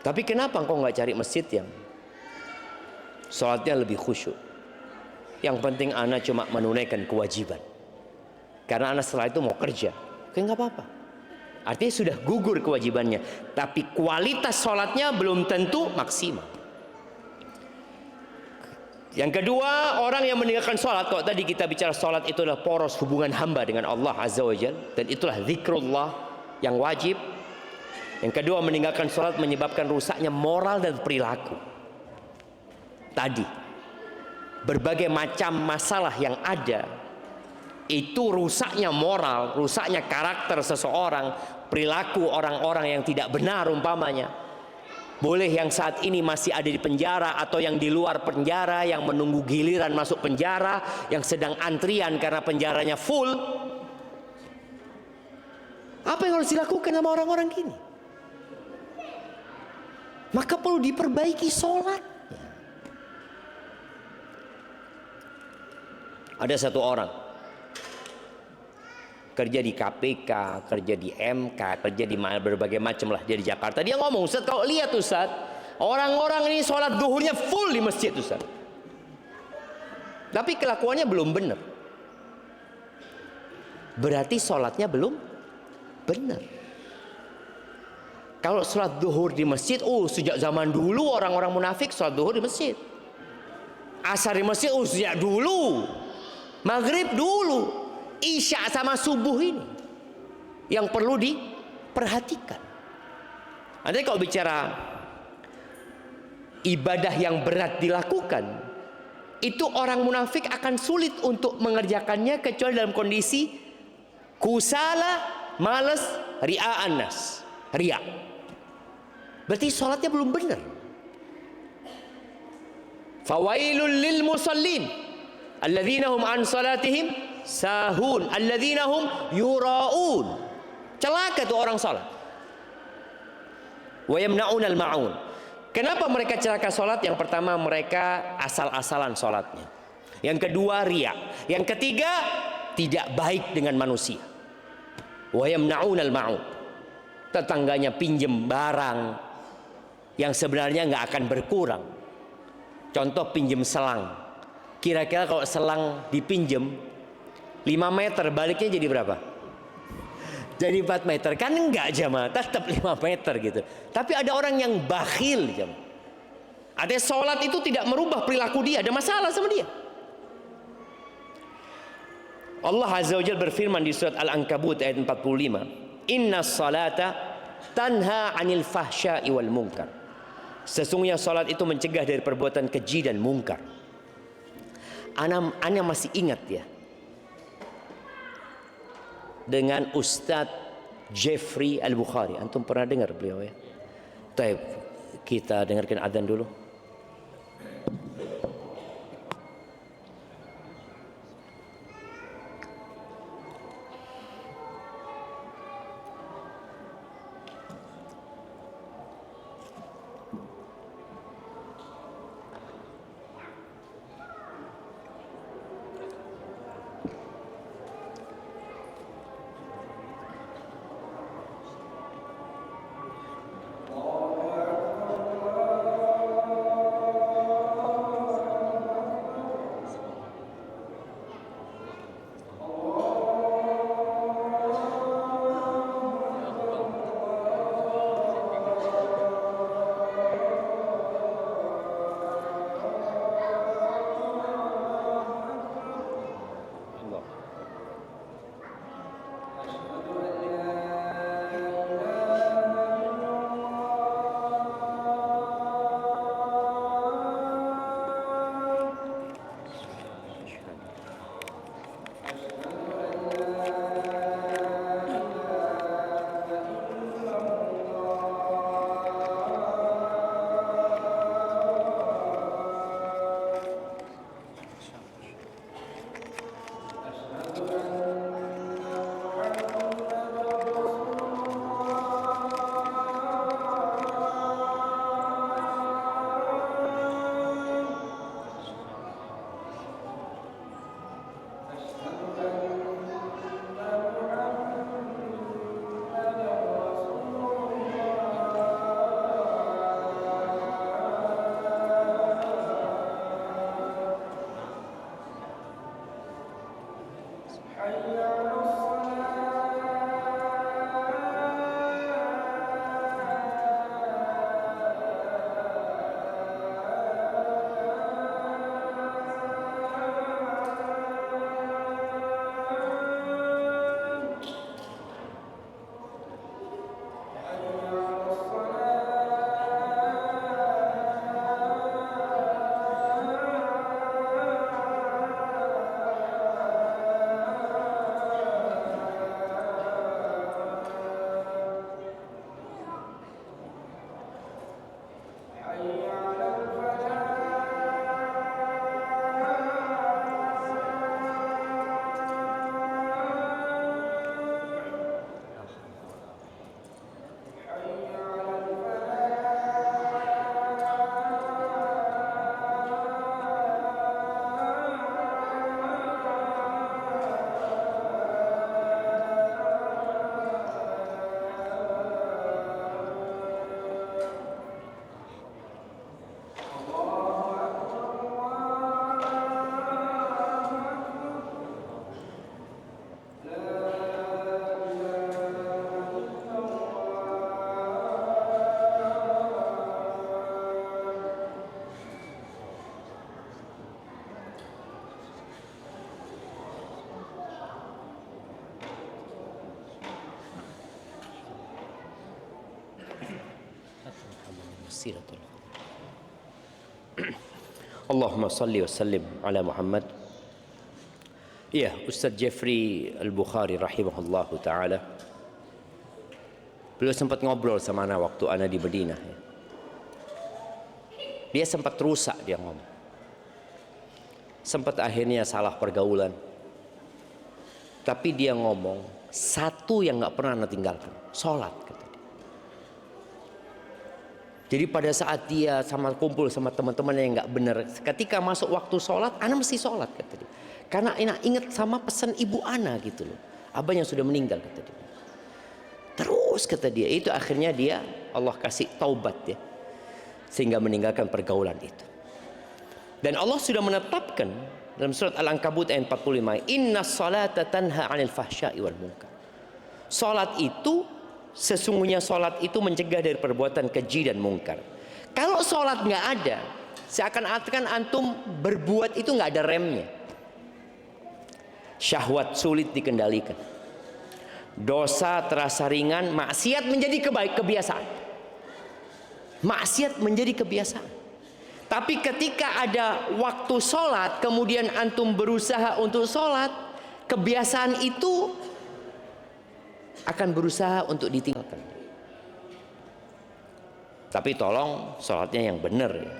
Tapi kenapa engkau nggak cari masjid yang sholatnya lebih khusyuk? Yang penting anak cuma menunaikan kewajiban. Karena anak setelah itu mau kerja. Oke, nggak apa-apa. Artinya sudah gugur kewajibannya. Tapi kualitas sholatnya belum tentu maksimal. Yang kedua, orang yang meninggalkan sholat. Kalau tadi kita bicara sholat itu adalah poros hubungan hamba dengan Allah Azza wa Jalla. Dan itulah zikrullah yang wajib. Yang kedua, meninggalkan sholat menyebabkan rusaknya moral dan perilaku. Tadi berbagai macam masalah yang ada itu rusaknya moral, rusaknya karakter seseorang, perilaku orang-orang yang tidak benar umpamanya. Boleh yang saat ini masih ada di penjara atau yang di luar penjara, yang menunggu giliran masuk penjara, yang sedang antrian karena penjaranya full. Apa yang harus dilakukan sama orang-orang gini? Maka perlu diperbaiki sholat. Ada satu orang kerja di KPK, kerja di MK, kerja di berbagai macam lah dia di Jakarta. Dia ngomong, Ustaz, kalau lihat Ustaz, orang-orang ini sholat duhurnya full di masjid Ustaz, tapi kelakuannya belum benar. Berarti sholatnya belum benar. Kalau sholat duhur di masjid, sejak zaman dulu orang-orang munafik sholat duhur di masjid. Asar di masjid, sejak dulu. Maghrib dulu. Isya sama subuh ini yang perlu diperhatikan. Nanti kalau bicara ibadah yang berat dilakukan, itu orang munafik akan sulit untuk mengerjakannya kecuali dalam kondisi kusala, malas, ria'an nas, ria. Berarti sholatnya belum benar. Fawailul lil musallin alladzina hum an salatihim sahun, alladzina hum yuraun. Celaka tuh orang salat. Wa yamna'unal ma'un. Kenapa mereka celaka salat? Yang pertama, mereka asal-asalan salatnya. Yang kedua, riya. Yang ketiga, tidak baik dengan manusia. Wa yamna'unal ma'un. Tetangganya pinjem barang yang sebenarnya nggak akan berkurang. Contoh pinjem selang. Kira-kira kalau selang dipinjem 5 meter, baliknya jadi berapa? Jadi 4 meter. Kan enggak jamaah, tetap 5 meter gitu. Tapi ada orang yang bakhil jamaah. Artinya sholat itu tidak merubah perilaku dia, ada masalah sama dia. Allah Azza wa Jalla berfirman di surat Al-Ankabut ayat 45, Inna salata tanha anil fahsya'i wal munkar. Sesungguhnya salat itu mencegah dari perbuatan keji dan mungkar. Ana masih ingat ya, dengan Ustadz Jeffrey Al-Bukhari. Antum pernah dengar beliau ya? Taib, kita dengarkan adzan dulu. tafsiratul. Allahumma salli wa sallim ala Muhammad. Ya, Ustaz Jeffrey Al-Bukhari rahimahullahu taala. Beliau sempat ngobrol sama ana waktu ana di Madinah. Dia sempat rusak, dia ngomong. Sempat akhirnya salah pergaulan. Tapi dia ngomong, satu yang nggak pernah ana tinggalkan, sholat, kata dia. Jadi pada saat dia sama kumpul sama teman-teman yang nggak benar, ketika masuk waktu sholat, ana mesti sholat, kata dia. Karena ana ingat sama pesan ibu ana gitu loh, abahnya sudah meninggal, kata dia. Terus kata dia, itu akhirnya dia Allah kasih taubat ya, sehingga meninggalkan pergaulan itu. Dan Allah sudah menetapkan dalam surat Al-Ankabut ayat 45, inna salata tanha 'anil fahsya'i wal munkar. Salat itu, sesungguhnya salat itu mencegah dari perbuatan keji dan mungkar. Kalau salat nggak ada, seakan-akan antum berbuat itu nggak ada remnya. Syahwat sulit dikendalikan, dosa terasa ringan, maksiat menjadi kebiasaan. Maksiat menjadi kebiasaan. Tapi ketika ada waktu sholat, kemudian antum berusaha untuk sholat, kebiasaan itu akan berusaha untuk ditinggalkan. Tapi tolong sholatnya yang benar ya.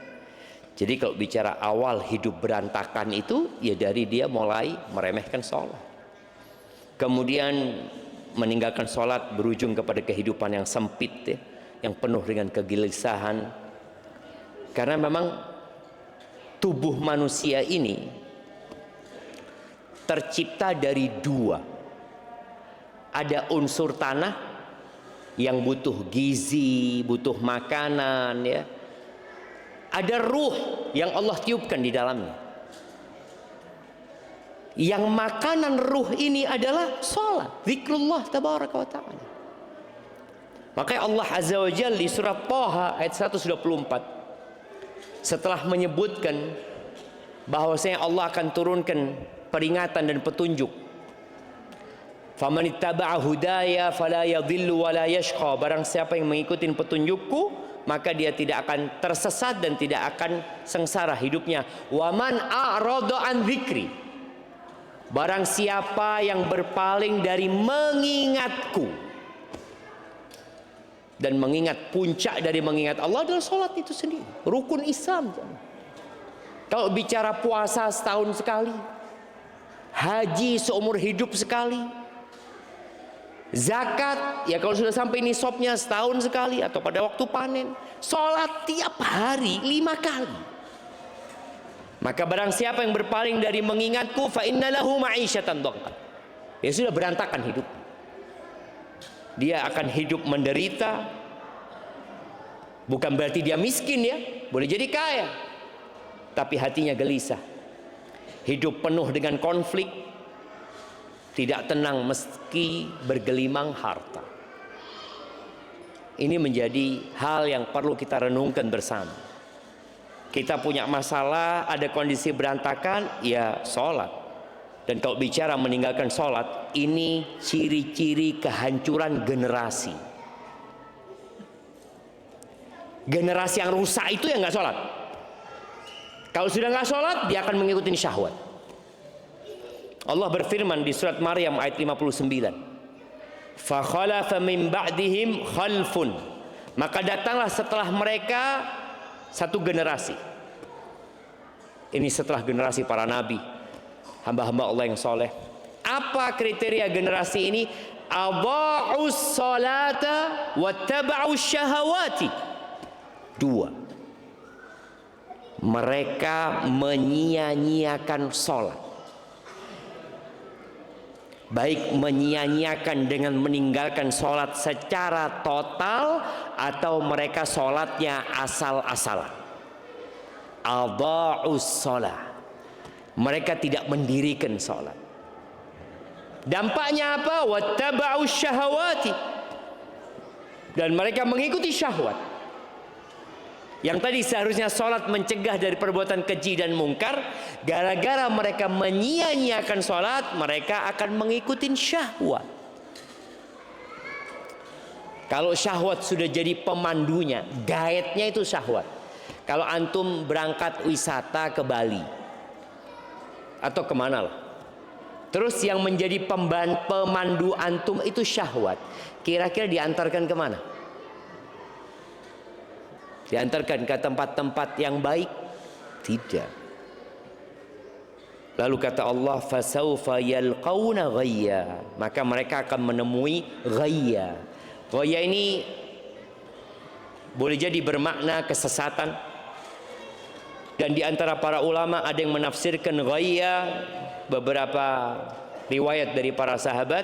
Jadi kalau bicara awal hidup berantakan itu, ya dari dia mulai meremehkan sholat. Kemudian meninggalkan sholat berujung kepada kehidupan yang sempit ya, yang penuh dengan kegelisahan. Karena memang tubuh manusia ini tercipta dari dua. Ada unsur tanah yang butuh gizi, butuh makanan ya. Ada ruh yang Allah tiupkan di dalamnya. Yang makanan ruh ini adalah sholat, zikrullah tabaraka wa ta'ala. Makanya Allah Azza wa Jalla di surat Thaha ayat 124, setelah menyebutkan bahwasanya Allah akan turunkan peringatan dan petunjuk, famanittaba'a hudaya fala yadhillu wa la yashqa, barang siapa yang mengikuti petunjukku maka dia tidak akan tersesat dan tidak akan sengsara hidupnya. Wa man a'rada an dzikri, barang siapa yang berpaling dari mengingatku. Dan mengingat, puncak dari mengingat Allah adalah sholat itu sendiri, rukun Islam. Kalau bicara puasa setahun sekali, haji seumur hidup sekali, zakat ya kalau sudah sampai nisabnya setahun sekali atau pada waktu panen, sholat tiap hari 5 kali. Maka barang siapa yang berpaling dari mengingatku, fa innalahu ma'isyatan dhanka, ya sudah berantakan hidup. Dia akan hidup menderita. Bukan berarti dia miskin ya, boleh jadi kaya, tapi hatinya gelisah, hidup penuh dengan konflik, tidak tenang meski bergelimang harta. Ini menjadi hal yang perlu kita renungkan bersama. Kita punya masalah, ada kondisi berantakan, ya sholat. Dan kalau bicara meninggalkan sholat, ini ciri-ciri kehancuran generasi. Generasi yang rusak itu yang nggak sholat. Kalau sudah nggak sholat, dia akan mengikuti syahwat. Allah berfirman di surat Maryam ayat 59, fa khalafa min ba'dihim khalfun, maka datanglah setelah mereka satu generasi. Ini setelah generasi para nabi, hamba-hamba Allah yang soleh. Apa kriteria generasi ini? Adha'us salata wattaba'us syahawati. 2, mereka menyia-nyiakan sholat. Baik menyia-nyiakan dengan meninggalkan sholat secara total, atau mereka sholatnya asal-asalan. Adha'us sholat, mereka tidak mendirikan sholat. Dampaknya apa? Wattaba'us syahawati, dan mereka mengikuti syahwat. Yang tadi seharusnya sholat mencegah dari perbuatan keji dan mungkar, gara-gara mereka menyia-nyiakan sholat, mereka akan mengikuti syahwat. Kalau syahwat sudah jadi pemandunya, guide-nya itu syahwat. Kalau antum berangkat wisata ke Bali atau kemana lah, terus yang menjadi pemandu antum itu syahwat, kira-kira diantarkan kemana? Diantarkan ke tempat-tempat yang baik? Tidak. Lalu kata Allah, fasaufa yalqauna ghayya, maka mereka akan menemui ghayya. Ghayya ini boleh jadi bermakna kesesatan, dan di antara para ulama ada yang menafsirkan ghayya, beberapa riwayat dari para sahabat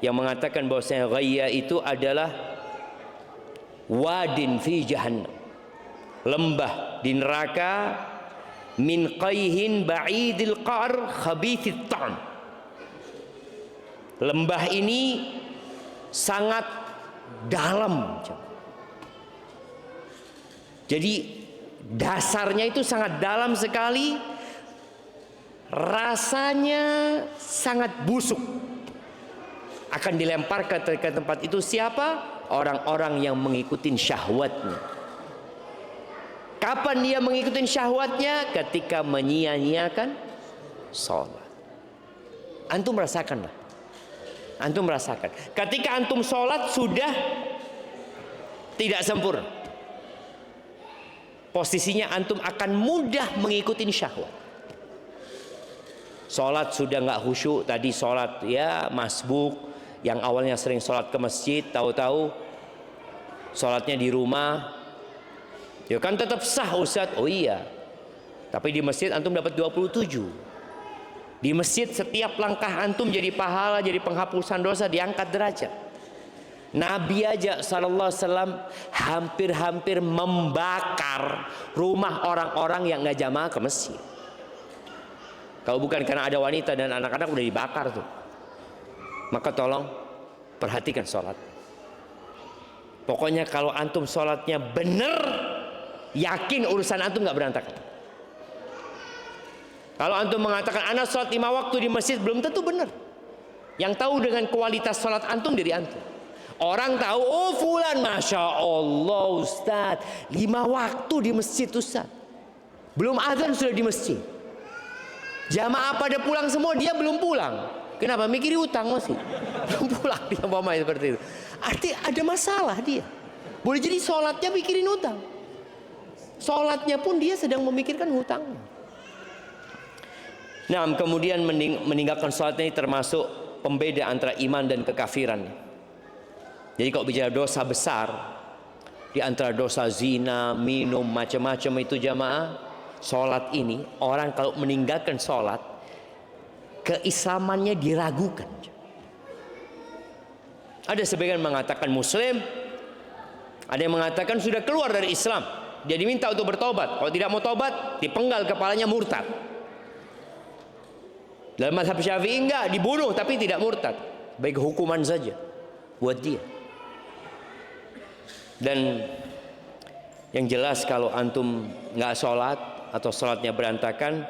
yang mengatakan bahwasanya ghayya itu adalah wadin fi jahannam, lembah di neraka, min qayhin ba'idil qa'r khabithit ta'am. Lembah ini sangat dalam, jadi dasarnya itu sangat dalam sekali, rasanya sangat busuk. Akan dilemparkan ke tempat itu siapa? Orang-orang yang mengikuti syahwatnya. Kapan dia mengikuti syahwatnya? Ketika menyia-nyiakan sholat. Antum merasakanlah. Antum merasakan. Ketika antum sholat sudah tidak sempurna, posisinya antum akan mudah mengikuti syahwat. Sholat sudah nggak khusyuk. Tadi sholat ya masbuk, yang awalnya sering sholat ke masjid, tahu-tahu sholatnya di rumah. Ya kan tetap sah Ustaz. Oh iya, tapi di masjid antum dapat 27. Di masjid setiap langkah antum jadi pahala, jadi penghapusan dosa, diangkat derajat. Nabi aja sallallahu alaihi wasallam hampir-hampir membakar rumah orang-orang yang nggak jamaah ke masjid. Kalau bukan karena ada wanita dan anak-anak udah dibakar tuh. Maka tolong perhatikan sholat. Pokoknya kalau antum sholatnya bener, yakin urusan antum nggak berantakan. Kalau antum mengatakan anak sholat 5 waktu di masjid, belum tentu benar. Yang tahu dengan kualitas sholat antum diri antum. Orang tahu, oh fulan masya Allah Ustaz 5 waktu di masjid Ustaz, belum azan sudah di masjid. Jamaah pada pulang semua, dia belum pulang. Kenapa? Mikiri utang masih belum pulang dia, mama seperti itu. Arti ada masalah dia. Boleh jadi sholatnya mikirin utang, sholatnya pun dia sedang memikirkan hutangnya. Nah, kemudian meninggalkan sholat ini termasuk pembeda antara iman dan kekafiran. Jadi kalau bicara dosa besar, di antara dosa zina, minum, macam-macam itu jamaah, sholat ini orang kalau meninggalkan sholat, keislamannya diragukan. Ada sebagian mengatakan muslim, ada yang mengatakan sudah keluar dari Islam, dia diminta untuk bertobat. Kalau tidak mau tobat, dipenggal kepalanya, murtad. Dalam mazhab Syafi'i enggak, dibunuh tapi tidak murtad, baik hukuman saja buat dia. Dan yang jelas kalau antum nggak sholat atau sholatnya berantakan,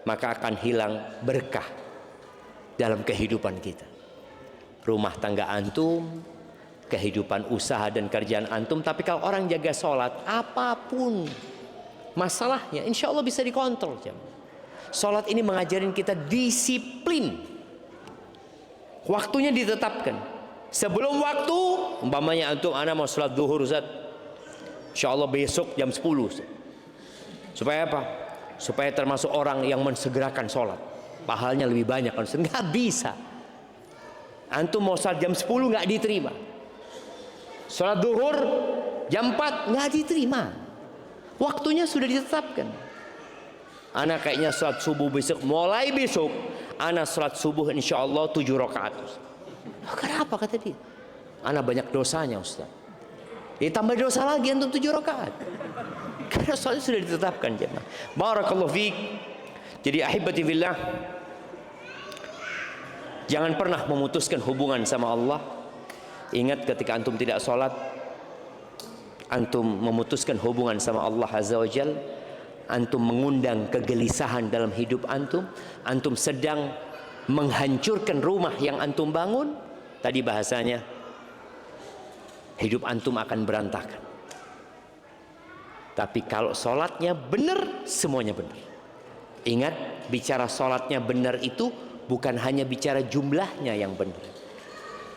maka akan hilang berkah dalam kehidupan kita. Rumah tangga antum, kehidupan usaha dan kerjaan antum. Tapi kalau orang jaga sholat, apapun masalahnya insya Allah bisa dikontrol. Sholat ini mengajarin kita disiplin. Waktunya ditetapkan. Sebelum waktu, umpamanya antum, ana mau sholat zuhur Ustaz, insya Allah besok jam 10 Ustaz. Supaya apa? Supaya termasuk orang yang mensegerakan sholat, pahalanya lebih banyak. Nggak bisa. Antum mau sholat jam 10 nggak diterima. Sholat zuhur jam 4 nggak diterima. Waktunya sudah ditetapkan. Ana kayaknya sholat subuh besok, mulai besok ana sholat subuh insya Allah 7 rakaat. Kenapa kata dia? Ana banyak dosanya Ustaz. Ditambah dosa lagi antum 7 rakaat. Karena sholat sudah ditetapkan jemaah. Barakallahu fiik. Jadi ahibati fillah, jangan pernah memutuskan hubungan sama Allah. Ingat ketika antum tidak sholat, antum memutuskan hubungan sama Allah Azza wa Jalla. Antum mengundang kegelisahan dalam hidup antum. Antum sedang menghancurkan rumah yang antum bangun. Tadi bahasanya hidup antum akan berantakan. Tapi kalau sholatnya benar, semuanya benar. Ingat, bicara sholatnya benar itu bukan hanya bicara jumlahnya yang benar,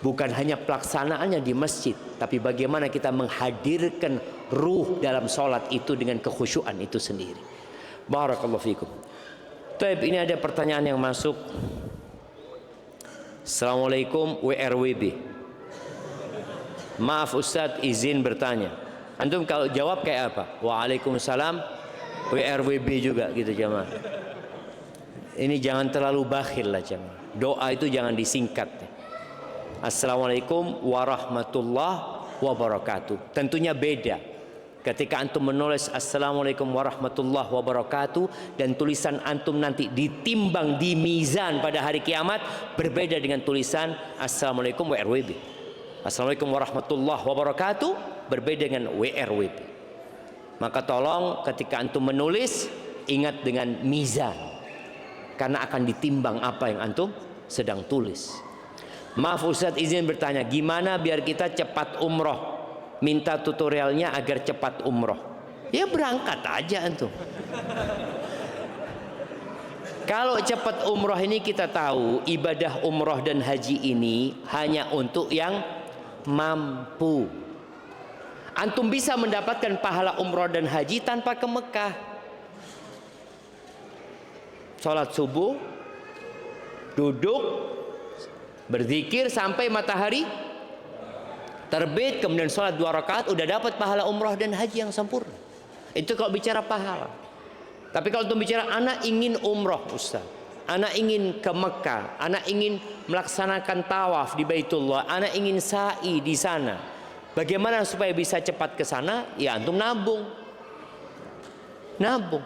bukan hanya pelaksanaannya di masjid, tapi bagaimana kita menghadirkan ruh dalam sholat itu dengan kekhusyuan itu sendiri. Barakallahu fikum. Taib, ini ada pertanyaan yang masuk. Assalamualaikum WRWB. Maaf Ustadz, izin bertanya. Antum kalau jawab kayak apa? Waalaikumsalam WRWB juga gitu jamaah. Ini jangan terlalu bakhil lah jamaah. Doa itu jangan disingkat. Assalamualaikum warahmatullahi wabarakatuh. Tentunya beda ketika antum menulis Assalamualaikum warahmatullahi wabarakatuh dan tulisan antum nanti ditimbang di mizan pada hari kiamat, berbeda dengan tulisan Assalamualaikum WRWB. Assalamualaikum warahmatullahi wabarakatuh berbeda dengan WRWB. Maka tolong ketika antum menulis, ingat dengan mizan, karena akan ditimbang apa yang antum sedang tulis. Maaf Ustadz, izin bertanya, gimana biar kita cepat umroh? Minta tutorialnya agar cepat umroh. Ya berangkat aja antum. Kalau cepat umroh ini kita tahu, ibadah umroh dan haji ini hanya untuk yang mampu. Antum bisa mendapatkan pahala umroh dan haji tanpa ke Mekah. Sholat subuh, duduk, berzikir sampai matahari terbit, kemudian sholat 2 rakaat, udah dapat pahala umroh dan haji yang sempurna. Itu kalau bicara pahala. Tapi kalau untuk bicara anak ingin umroh Ustaz, anak ingin ke Mekah, anak ingin melaksanakan tawaf di Baitullah, anak ingin sa'i di sana, bagaimana supaya bisa cepat ke sana? Ya antum nabung. Nabung.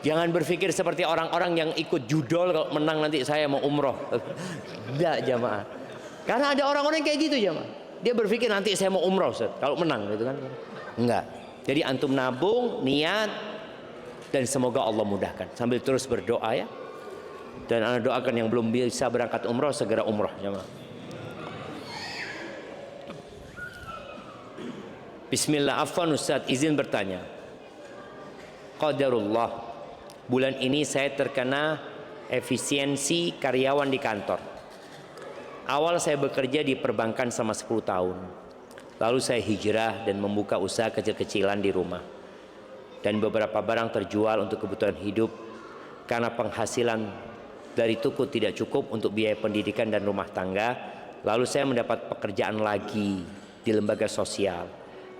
Jangan berpikir seperti orang-orang yang ikut judol, kalau menang nanti saya mau umroh. Tidak jamaah. Karena ada orang-orang kayak gitu jamaah. Dia berpikir nanti saya mau umroh Ustaz, kalau menang gitu kan. Enggak. Jadi antum nabung, niat, dan semoga Allah mudahkan. Sambil terus berdoa ya. Dan ana doakan yang belum bisa berangkat umroh segera umroh jamaah. Bismillah, afwan Ustaz, izin bertanya. Qadarullah, bulan ini saya terkena efisiensi karyawan di kantor. Awal saya bekerja di perbankan selama 10 tahun. Lalu saya hijrah dan membuka usaha kecil-kecilan di rumah. Dan beberapa barang terjual untuk kebutuhan hidup karena penghasilan dari toko tidak cukup untuk biaya pendidikan dan rumah tangga. Lalu saya mendapat pekerjaan lagi di lembaga sosial.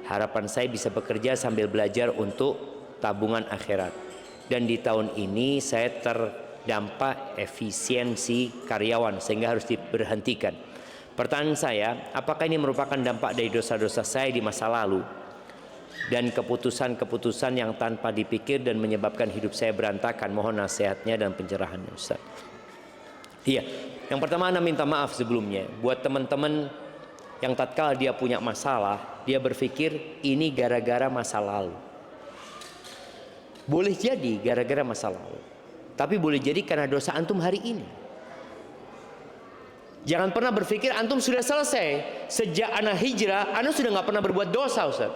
Harapan saya bisa bekerja sambil belajar untuk tabungan akhirat. Dan di tahun ini saya terdampak efisiensi karyawan sehingga harus diberhentikan. Pertanyaan saya, apakah ini merupakan dampak dari dosa-dosa saya di masa lalu dan keputusan-keputusan yang tanpa dipikir dan menyebabkan hidup saya berantakan? Mohon nasihatnya dan pencerahannya Ustaz. Iya, yang pertama Anda minta maaf sebelumnya buat teman-teman yang tatkala dia punya masalah, dia berpikir ini gara-gara masa lalu. Boleh jadi gara-gara masa lalu, tapi boleh jadi karena dosa antum hari ini. Jangan pernah berpikir antum sudah selesai. Sejak anak hijrah, anak sudah nggak pernah berbuat dosa Ustaz.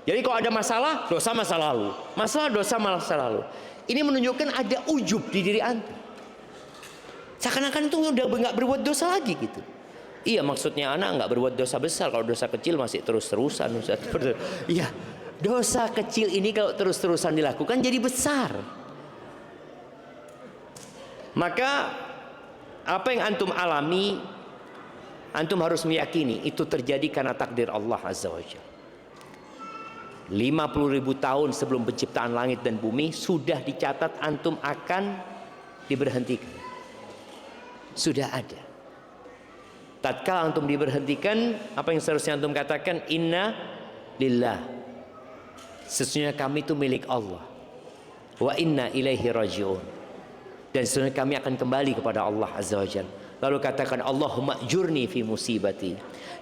Jadi kalau ada masalah, dosa masa lalu, masalah dosa masa lalu. Ini menunjukkan ada ujub di diri antum. Seakan-akan antum udah nggak berbuat dosa lagi gitu. Iya, maksudnya anak nggak berbuat dosa besar, kalau dosa kecil masih terus-terusan Ustaz. Iya, dosa kecil ini kalau terus-terusan dilakukan jadi besar. Maka apa yang antum alami, antum harus meyakini itu terjadi karena takdir Allah Azza wa Jalla. 50.000 tahun sebelum penciptaan langit dan bumi sudah dicatat antum akan diberhentikan. Sudah ada. Tatkala antum diberhentikan, apa yang seharusnya antum katakan? Inna lillah, sesungguhnya kami itu milik Allah. Wa inna ilaihi raji'un, dan sesungguhnya kami akan kembali kepada Allah Azza wa Jalla. Lalu katakan, Allahumma ajurni fi musibati,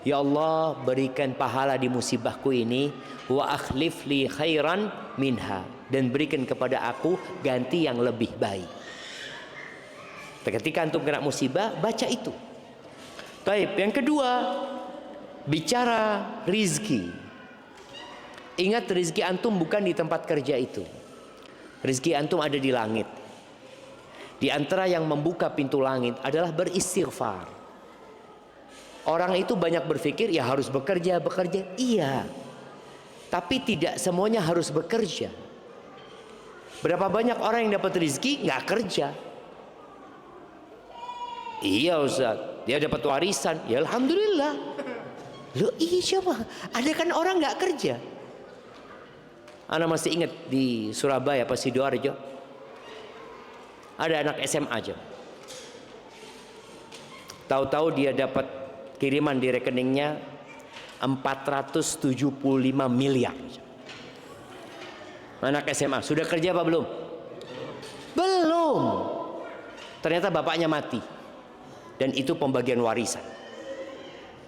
ya Allah berikan pahala di musibahku ini, wa akhlif li khairan minha, dan berikan kepada aku ganti yang lebih baik. Ketika antum kena musibah, baca itu. Baik, yang kedua, Bicara rizki, ingat rizki antum bukan di tempat kerja itu. Rizki antum ada di langit. Di antara yang membuka pintu langit adalah beristighfar. Orang itu banyak berpikir ya harus bekerja. Iya, tapi tidak semuanya harus bekerja. Berapa banyak orang yang dapat rizki nggak kerja? Iya Ustaz, dia dapat warisan, ya alhamdulillah. Loh iya siapa? Ada kan orang nggak kerja. Ana masih ingat di Surabaya pas Sidoarjo ada anak SMA aja. Tahu-tahu dia dapat kiriman di rekeningnya 475 miliar. Anak SMA sudah kerja apa belum? Belum. Ternyata bapaknya mati dan itu pembagian warisan.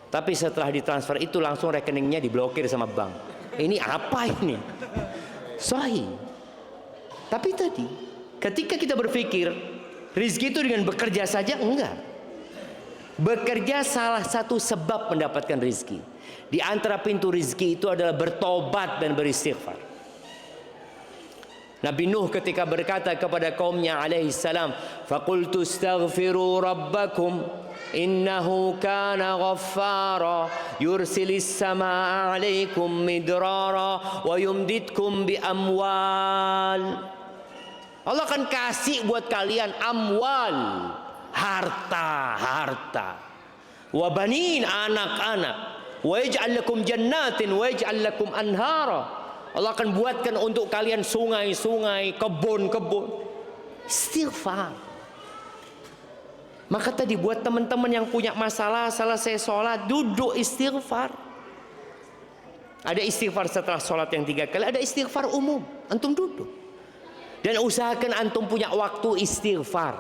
Tapi setelah ditransfer itu langsung rekeningnya diblokir sama bank. Ini apa ini? Sahih. Tapi tadi ketika kita berpikir rizki itu dengan bekerja saja, enggak. Bekerja salah satu sebab mendapatkan rizki. Di antara pintu rizki itu adalah bertobat dan beristighfar. Nabi Nuh ketika berkata kepada kaumnya alaihi salam, "Faqultu astaghfiru rabbakum innahu kana ghaffara yursilis samaa 'alaikum midrara wa yumditkum bi amwal." Allah akan kasih buat kalian amwal, harta, wa banin, anak-anak, wa yaj'al lakum jannatin wa yaj'al lakum anhara. Allah akan buatkan untuk kalian sungai-sungai, kebun-kebun. Istighfar. Maka tadi buat teman-teman yang punya masalah selesai sholat, duduk istighfar. Ada istighfar setelah sholat yang 3 kali, ada istighfar umum. Antum duduk. Dan usahakan antum punya waktu istighfar.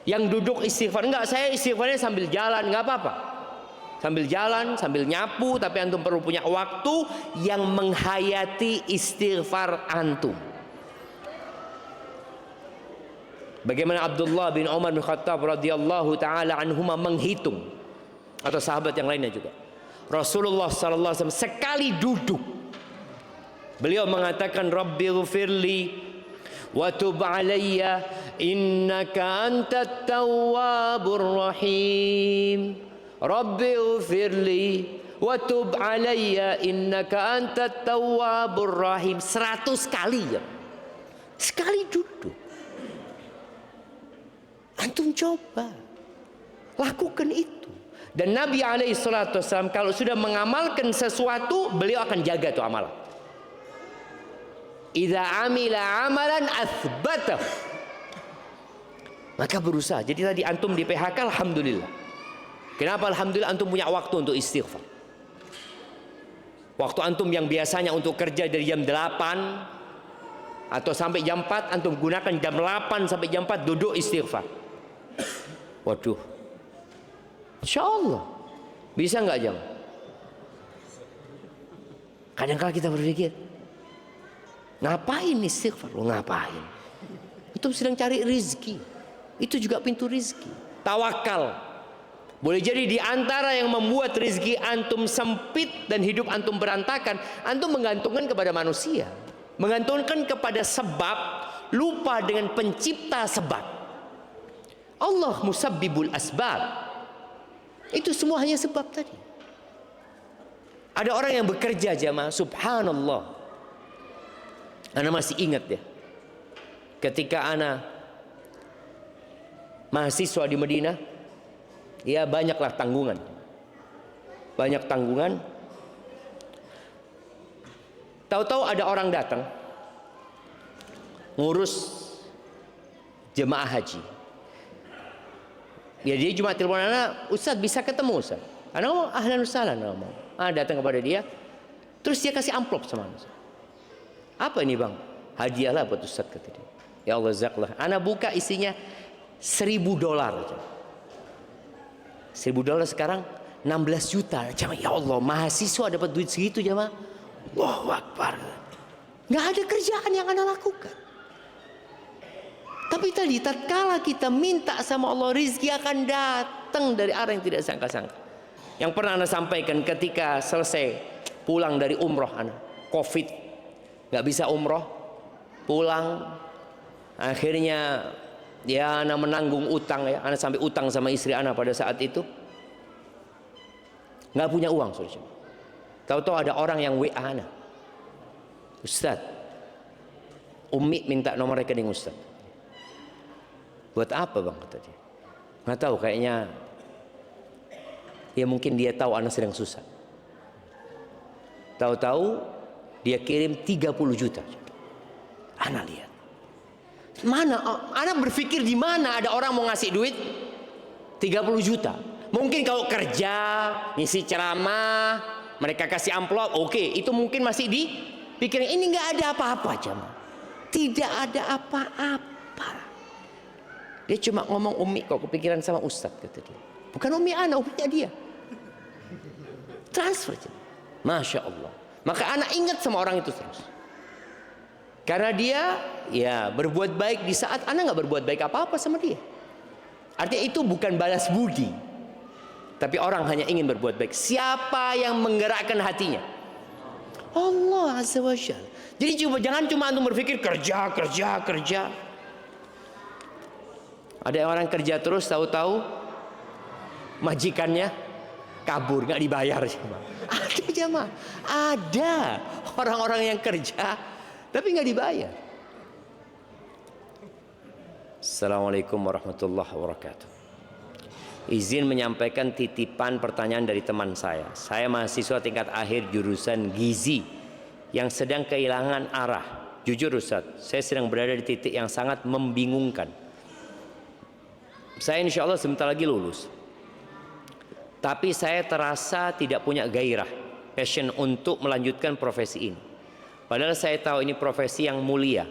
Yang duduk istighfar, enggak, saya istighfarnya sambil jalan, enggak apa-apa. Sambil jalan, sambil nyapu, tapi antum perlu punya waktu yang menghayati istighfar antum. Bagaimana Abdullah bin Umar bin Khattab radhiyallahu taala anhuma menghitung, atau sahabat yang lainnya juga. Rasulullah sallallahu alaihi wasallam sekali duduk beliau mengatakan, Rabbighfirli wa tub alayya innaka antat tawwabur rahim. Rabbighfirli wa tub alayya innaka antat tawwabur rahim. 100 kali ya. Sekali duduk. Antum coba lakukan itu. Dan Nabi alaihi salatu wasallam kalau sudah mengamalkan sesuatu, beliau akan jaga tuh amalan. Idza amila amalan athbatahu. Maka berusaha. Jadi tadi antum di PHK, alhamdulillah. Kenapa alhamdulillah? Antum punya waktu untuk istighfar. Waktu antum yang biasanya untuk kerja dari jam 8 atau sampai jam 4, antum gunakan jam 8 sampai jam 4 duduk istighfar. Waduh, insya Allah bisa nggak jam? Kadang-kadang kita berpikir, ngapain istighfar? Lo ngapain? Antum sedang cari rizki. Itu juga pintu rizki. Tawakal. Boleh jadi di antara yang membuat rizki antum sempit dan hidup antum berantakan, antum menggantungkan kepada manusia, menggantungkan kepada sebab, lupa dengan pencipta sebab. Allah musabbibul asbab. Itu semua hanya sebab tadi. Ada orang yang bekerja jamaah, subhanallah. Ana masih ingat ya, ketika ana mahasiswa di Madinah, ya banyaklah tanggungan. Banyak tanggungan. Tahu-tahu ada orang datang ngurus jemaah haji. Ya dia cuma telepon anak, Ustaz bisa ketemu Ustaz. Anak ngomong ahlan wasahlan, ngomong. Datang kepada dia, terus dia kasih amplop sama Ustaz. Apa ini bang? Hadiahlah buat Ustaz, kata dia. Ya Allah zaklah. Anak buka isinya $1.000. $1.000 sekarang 16 juta. Ya Allah, mahasiswa dapat duit segitu jemaah. Allahu Akbar. Nggak ada kerjaan yang Anda lakukan. Tapi tadi tatkala kita minta sama Allah, rizki akan datang dari arah yang tidak sangka-sangka. Yang pernah Ana sampaikan ketika selesai pulang dari umroh, Ana COVID, nggak bisa umroh, pulang, akhirnya ya Ana menanggung utang ya, Ana sampai utang sama istri Ana pada saat itu, nggak punya uang, saudara. Tahu-tahu ada orang yang WA Ana, Ustaz, Umi minta nomor rekening Ustaz. Buat apa bang, kata dia. Nggak tahu, kayaknya ya mungkin dia tahu Ana sedang susah. Tahu-tahu dia kirim 30 juta. Ana lihat, mana? Ana berpikir di mana ada orang mau ngasih duit 30 juta. Mungkin kalau kerja, ngisi ceramah, mereka kasih amplop, oke, itu mungkin masih dipikirin. Ini nggak ada apa-apa, jemaah. Tidak ada apa-apa. Dia cuma ngomong, Umi kok kepikiran sama Ustadz, kata dia. Bukan Umi Ana, Uminya dia. Transfer, Masya Allah. Maka Ana ingat sama orang itu terus. Karena dia ya berbuat baik di saat Ana nggak berbuat baik apa-apa sama dia. Artinya itu bukan balas budi, tapi orang hanya ingin berbuat baik. Siapa yang menggerakkan hatinya? Allah Azza wa Jalla. Jadi jangan cuma antum berpikir kerja. Ada orang kerja terus, tahu-tahu majikannya kabur, nggak dibayar. Ada jemaah, ada orang-orang yang kerja tapi nggak dibayar. Assalamualaikum warahmatullahi wabarakatuh. Izin menyampaikan titipan pertanyaan dari teman saya. Saya mahasiswa tingkat akhir jurusan gizi yang sedang kehilangan arah. Jujur Ustaz, saya sedang berada di titik yang sangat membingungkan. Saya insya Allah sebentar lagi lulus, tapi saya terasa tidak punya gairah, passion untuk melanjutkan profesi ini. Padahal saya tahu ini profesi yang mulia.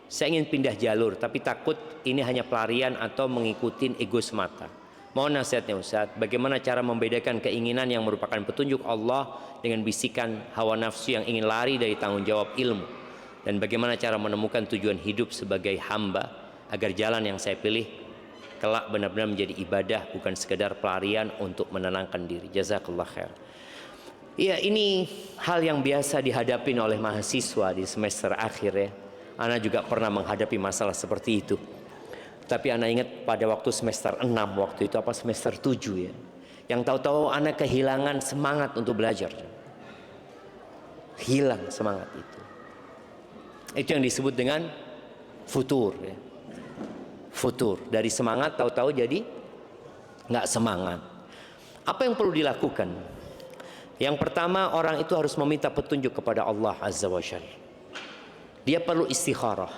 Saya ingin pindah jalur, tapi takut ini hanya pelarian atau mengikuti ego semata. Mohon nasihatnya Ustaz, bagaimana cara membedakan keinginan yang merupakan petunjuk Allah dengan bisikan hawa nafsu yang ingin lari dari tanggung jawab ilmu, dan bagaimana cara menemukan tujuan hidup sebagai hamba agar jalan yang saya pilih kelak benar-benar menjadi ibadah, bukan sekedar pelarian untuk menenangkan diri. Jazakallah khair. Ya, ini hal yang biasa dihadapi oleh mahasiswa di semester akhir ya. Ana juga pernah menghadapi masalah seperti itu. Tapi Ana ingat pada waktu semester 6 waktu itu, apa semester 7 ya, yang tahu-tahu Ana kehilangan semangat untuk belajar. Hilang semangat itu. Itu yang disebut dengan futur ya. Futur, dari semangat tahu-tahu jadi nggak semangat. Apa yang perlu dilakukan? Yang pertama, orang itu harus meminta petunjuk kepada Allah Azza wa Jalla. Dia perlu istikharah,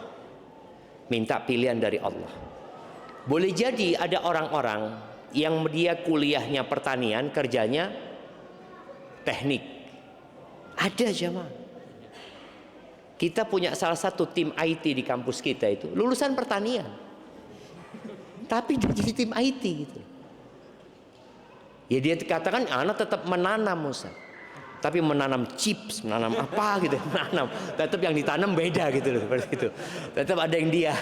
minta pilihan dari Allah. Boleh jadi ada orang-orang yang dia kuliahnya pertanian, kerjanya teknik. Ada jemaah. Kita punya salah satu tim IT di kampus kita itu lulusan pertanian, tapi dia jadi tim IT gitu. Ya dia katakan anak tetap menanam Ustaz, tapi menanam chips, menanam apa gitu, menanam. Tetap yang ditanam beda gitu loh, seperti itu. Tetap ada yang dia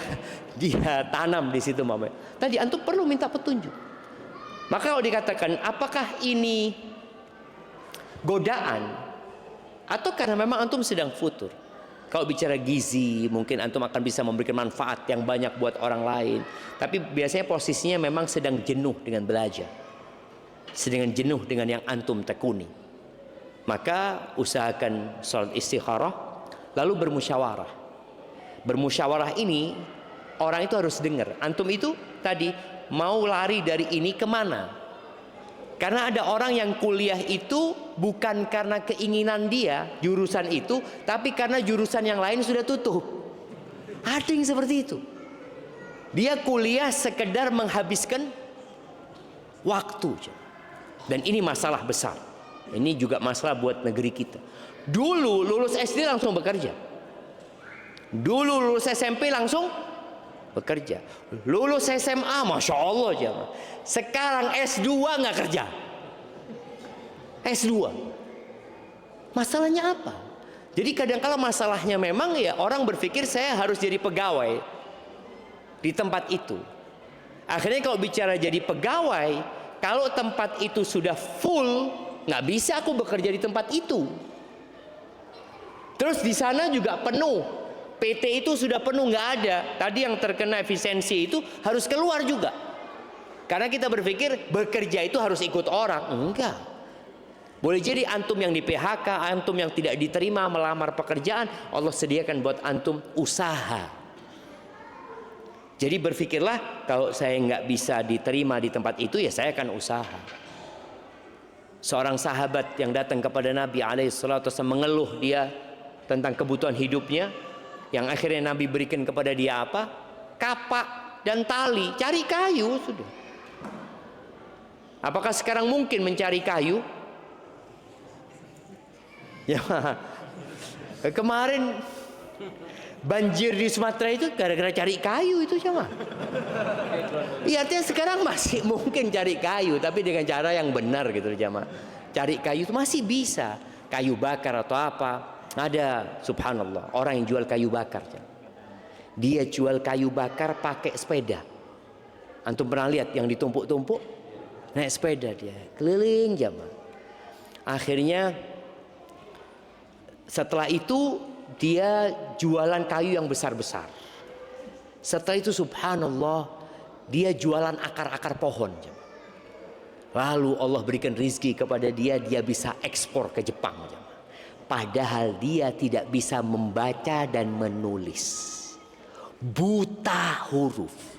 tanam di situ Mama. Tadi antum perlu minta petunjuk. Maka kalau dikatakan apakah ini godaan atau karena memang antum sedang futur. Kalau bicara gizi, mungkin antum akan bisa memberikan manfaat yang banyak buat orang lain. Tapi biasanya posisinya memang sedang jenuh dengan belajar, sedang jenuh dengan yang antum tekuni. Maka usahakan salat istikharah, lalu bermusyawarah. Bermusyawarah ini orang itu harus dengar. Antum itu tadi mau lari dari ini kemana? Karena ada orang yang kuliah itu bukan karena keinginan dia jurusan itu, tapi karena jurusan yang lain sudah tutup. Ada yang seperti itu. Dia kuliah sekedar menghabiskan waktu. Dan ini masalah besar. Ini juga masalah buat negeri kita. Dulu lulus SD langsung bekerja. Dulu lulus SMP langsung bekerja. Lulus SMA, Masya Allah jangan. Sekarang S2 nggak kerja. S2. Masalahnya apa? Jadi kadang-kala masalahnya memang ya orang berpikir saya harus jadi pegawai di tempat itu. Akhirnya kalau bicara jadi pegawai, Kalau tempat itu sudah full, nggak bisa aku bekerja di tempat itu. Terus di sana juga penuh, PT itu sudah penuh, nggak ada. Tadi yang terkena efisiensi itu harus keluar juga. Karena kita berpikir bekerja itu harus ikut orang. Enggak. Boleh jadi antum yang di PHK, antum yang tidak diterima melamar pekerjaan, Allah sediakan buat antum usaha. Jadi berpikirlah, kalau saya nggak bisa diterima di tempat itu, ya saya akan usaha. Seorang sahabat yang datang kepada Nabi alaihissalatu wasallam mengeluh dia tentang kebutuhan hidupnya, yang akhirnya Nabi berikan kepada dia apa? Kapak dan tali. Cari kayu sudah. Apakah sekarang mungkin mencari kayu? Ya, kemarin banjir di Sumatera itu gara-gara cari kayu itu sama. Iya, artinya sekarang masih mungkin cari kayu, tapi dengan cara yang benar gitu jamaah. Cari kayu itu masih bisa, kayu bakar atau apa. Ada, subhanallah, orang yang jual kayu bakar. Dia jual kayu bakar pakai sepeda. Antum pernah lihat yang ditumpuk-tumpuk? Naik sepeda dia, keliling jamaah. Akhirnya setelah itu dia jualan kayu yang besar-besar. Setelah itu subhanallah, dia jualan akar-akar pohon. Lalu Allah berikan rizki kepada dia, dia bisa ekspor ke Jepang. Padahal dia tidak bisa membaca dan menulis, buta huruf.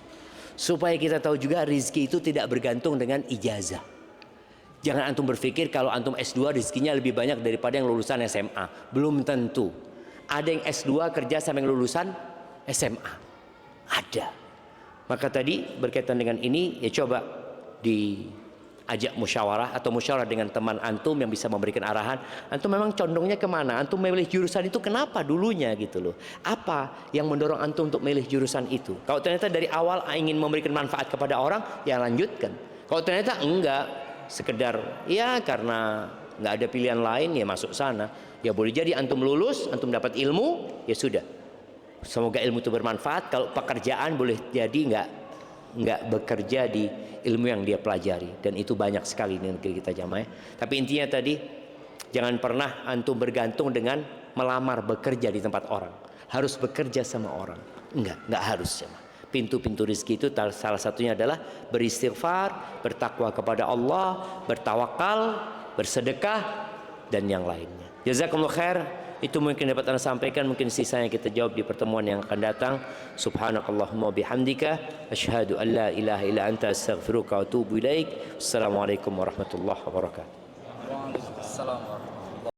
Supaya kita tahu juga rizki itu tidak bergantung dengan ijazah. Jangan antum berpikir kalau antum S2 rizkinya lebih banyak daripada yang lulusan SMA. Belum tentu. Ada yang S2 kerja sama yang lulusan SMA. Ada. Maka tadi berkaitan dengan ini, ya coba diajak musyawarah atau musyawarah dengan teman antum yang bisa memberikan arahan. Antum memang condongnya kemana? Antum memilih jurusan itu kenapa dulunya gitu loh. Apa yang mendorong antum untuk memilih jurusan itu? Kalau ternyata dari awal ingin memberikan manfaat kepada orang, ya lanjutkan. Kalau ternyata enggak, sekedar ya karena nggak ada pilihan lain, ya masuk sana. Ya boleh jadi antum lulus, antum dapat ilmu, ya sudah. Semoga ilmu itu bermanfaat. Kalau pekerjaan boleh jadi nggak bekerja di ilmu yang dia pelajari, dan itu banyak sekali di negeri kita jamaah. Tapi intinya tadi, jangan pernah antum bergantung dengan melamar bekerja di tempat orang. Harus bekerja sama orang. Nggak harus jamaah. Pintu-pintu rezeki itu salah satunya adalah beristighfar, bertakwa kepada Allah, bertawakal, bersedekah, dan yang lainnya. Jazakumullah khair. Itu mungkin dapat Anda sampaikan, mungkin sisanya kita jawab di pertemuan yang akan datang. Subhanakallahumma bihamdika asyhadu an la ilaha illa anta astaghfiruka wa atubu ilaik. Assalamualaikum warahmatullahi wabarakatuh. Waalaikumsalam.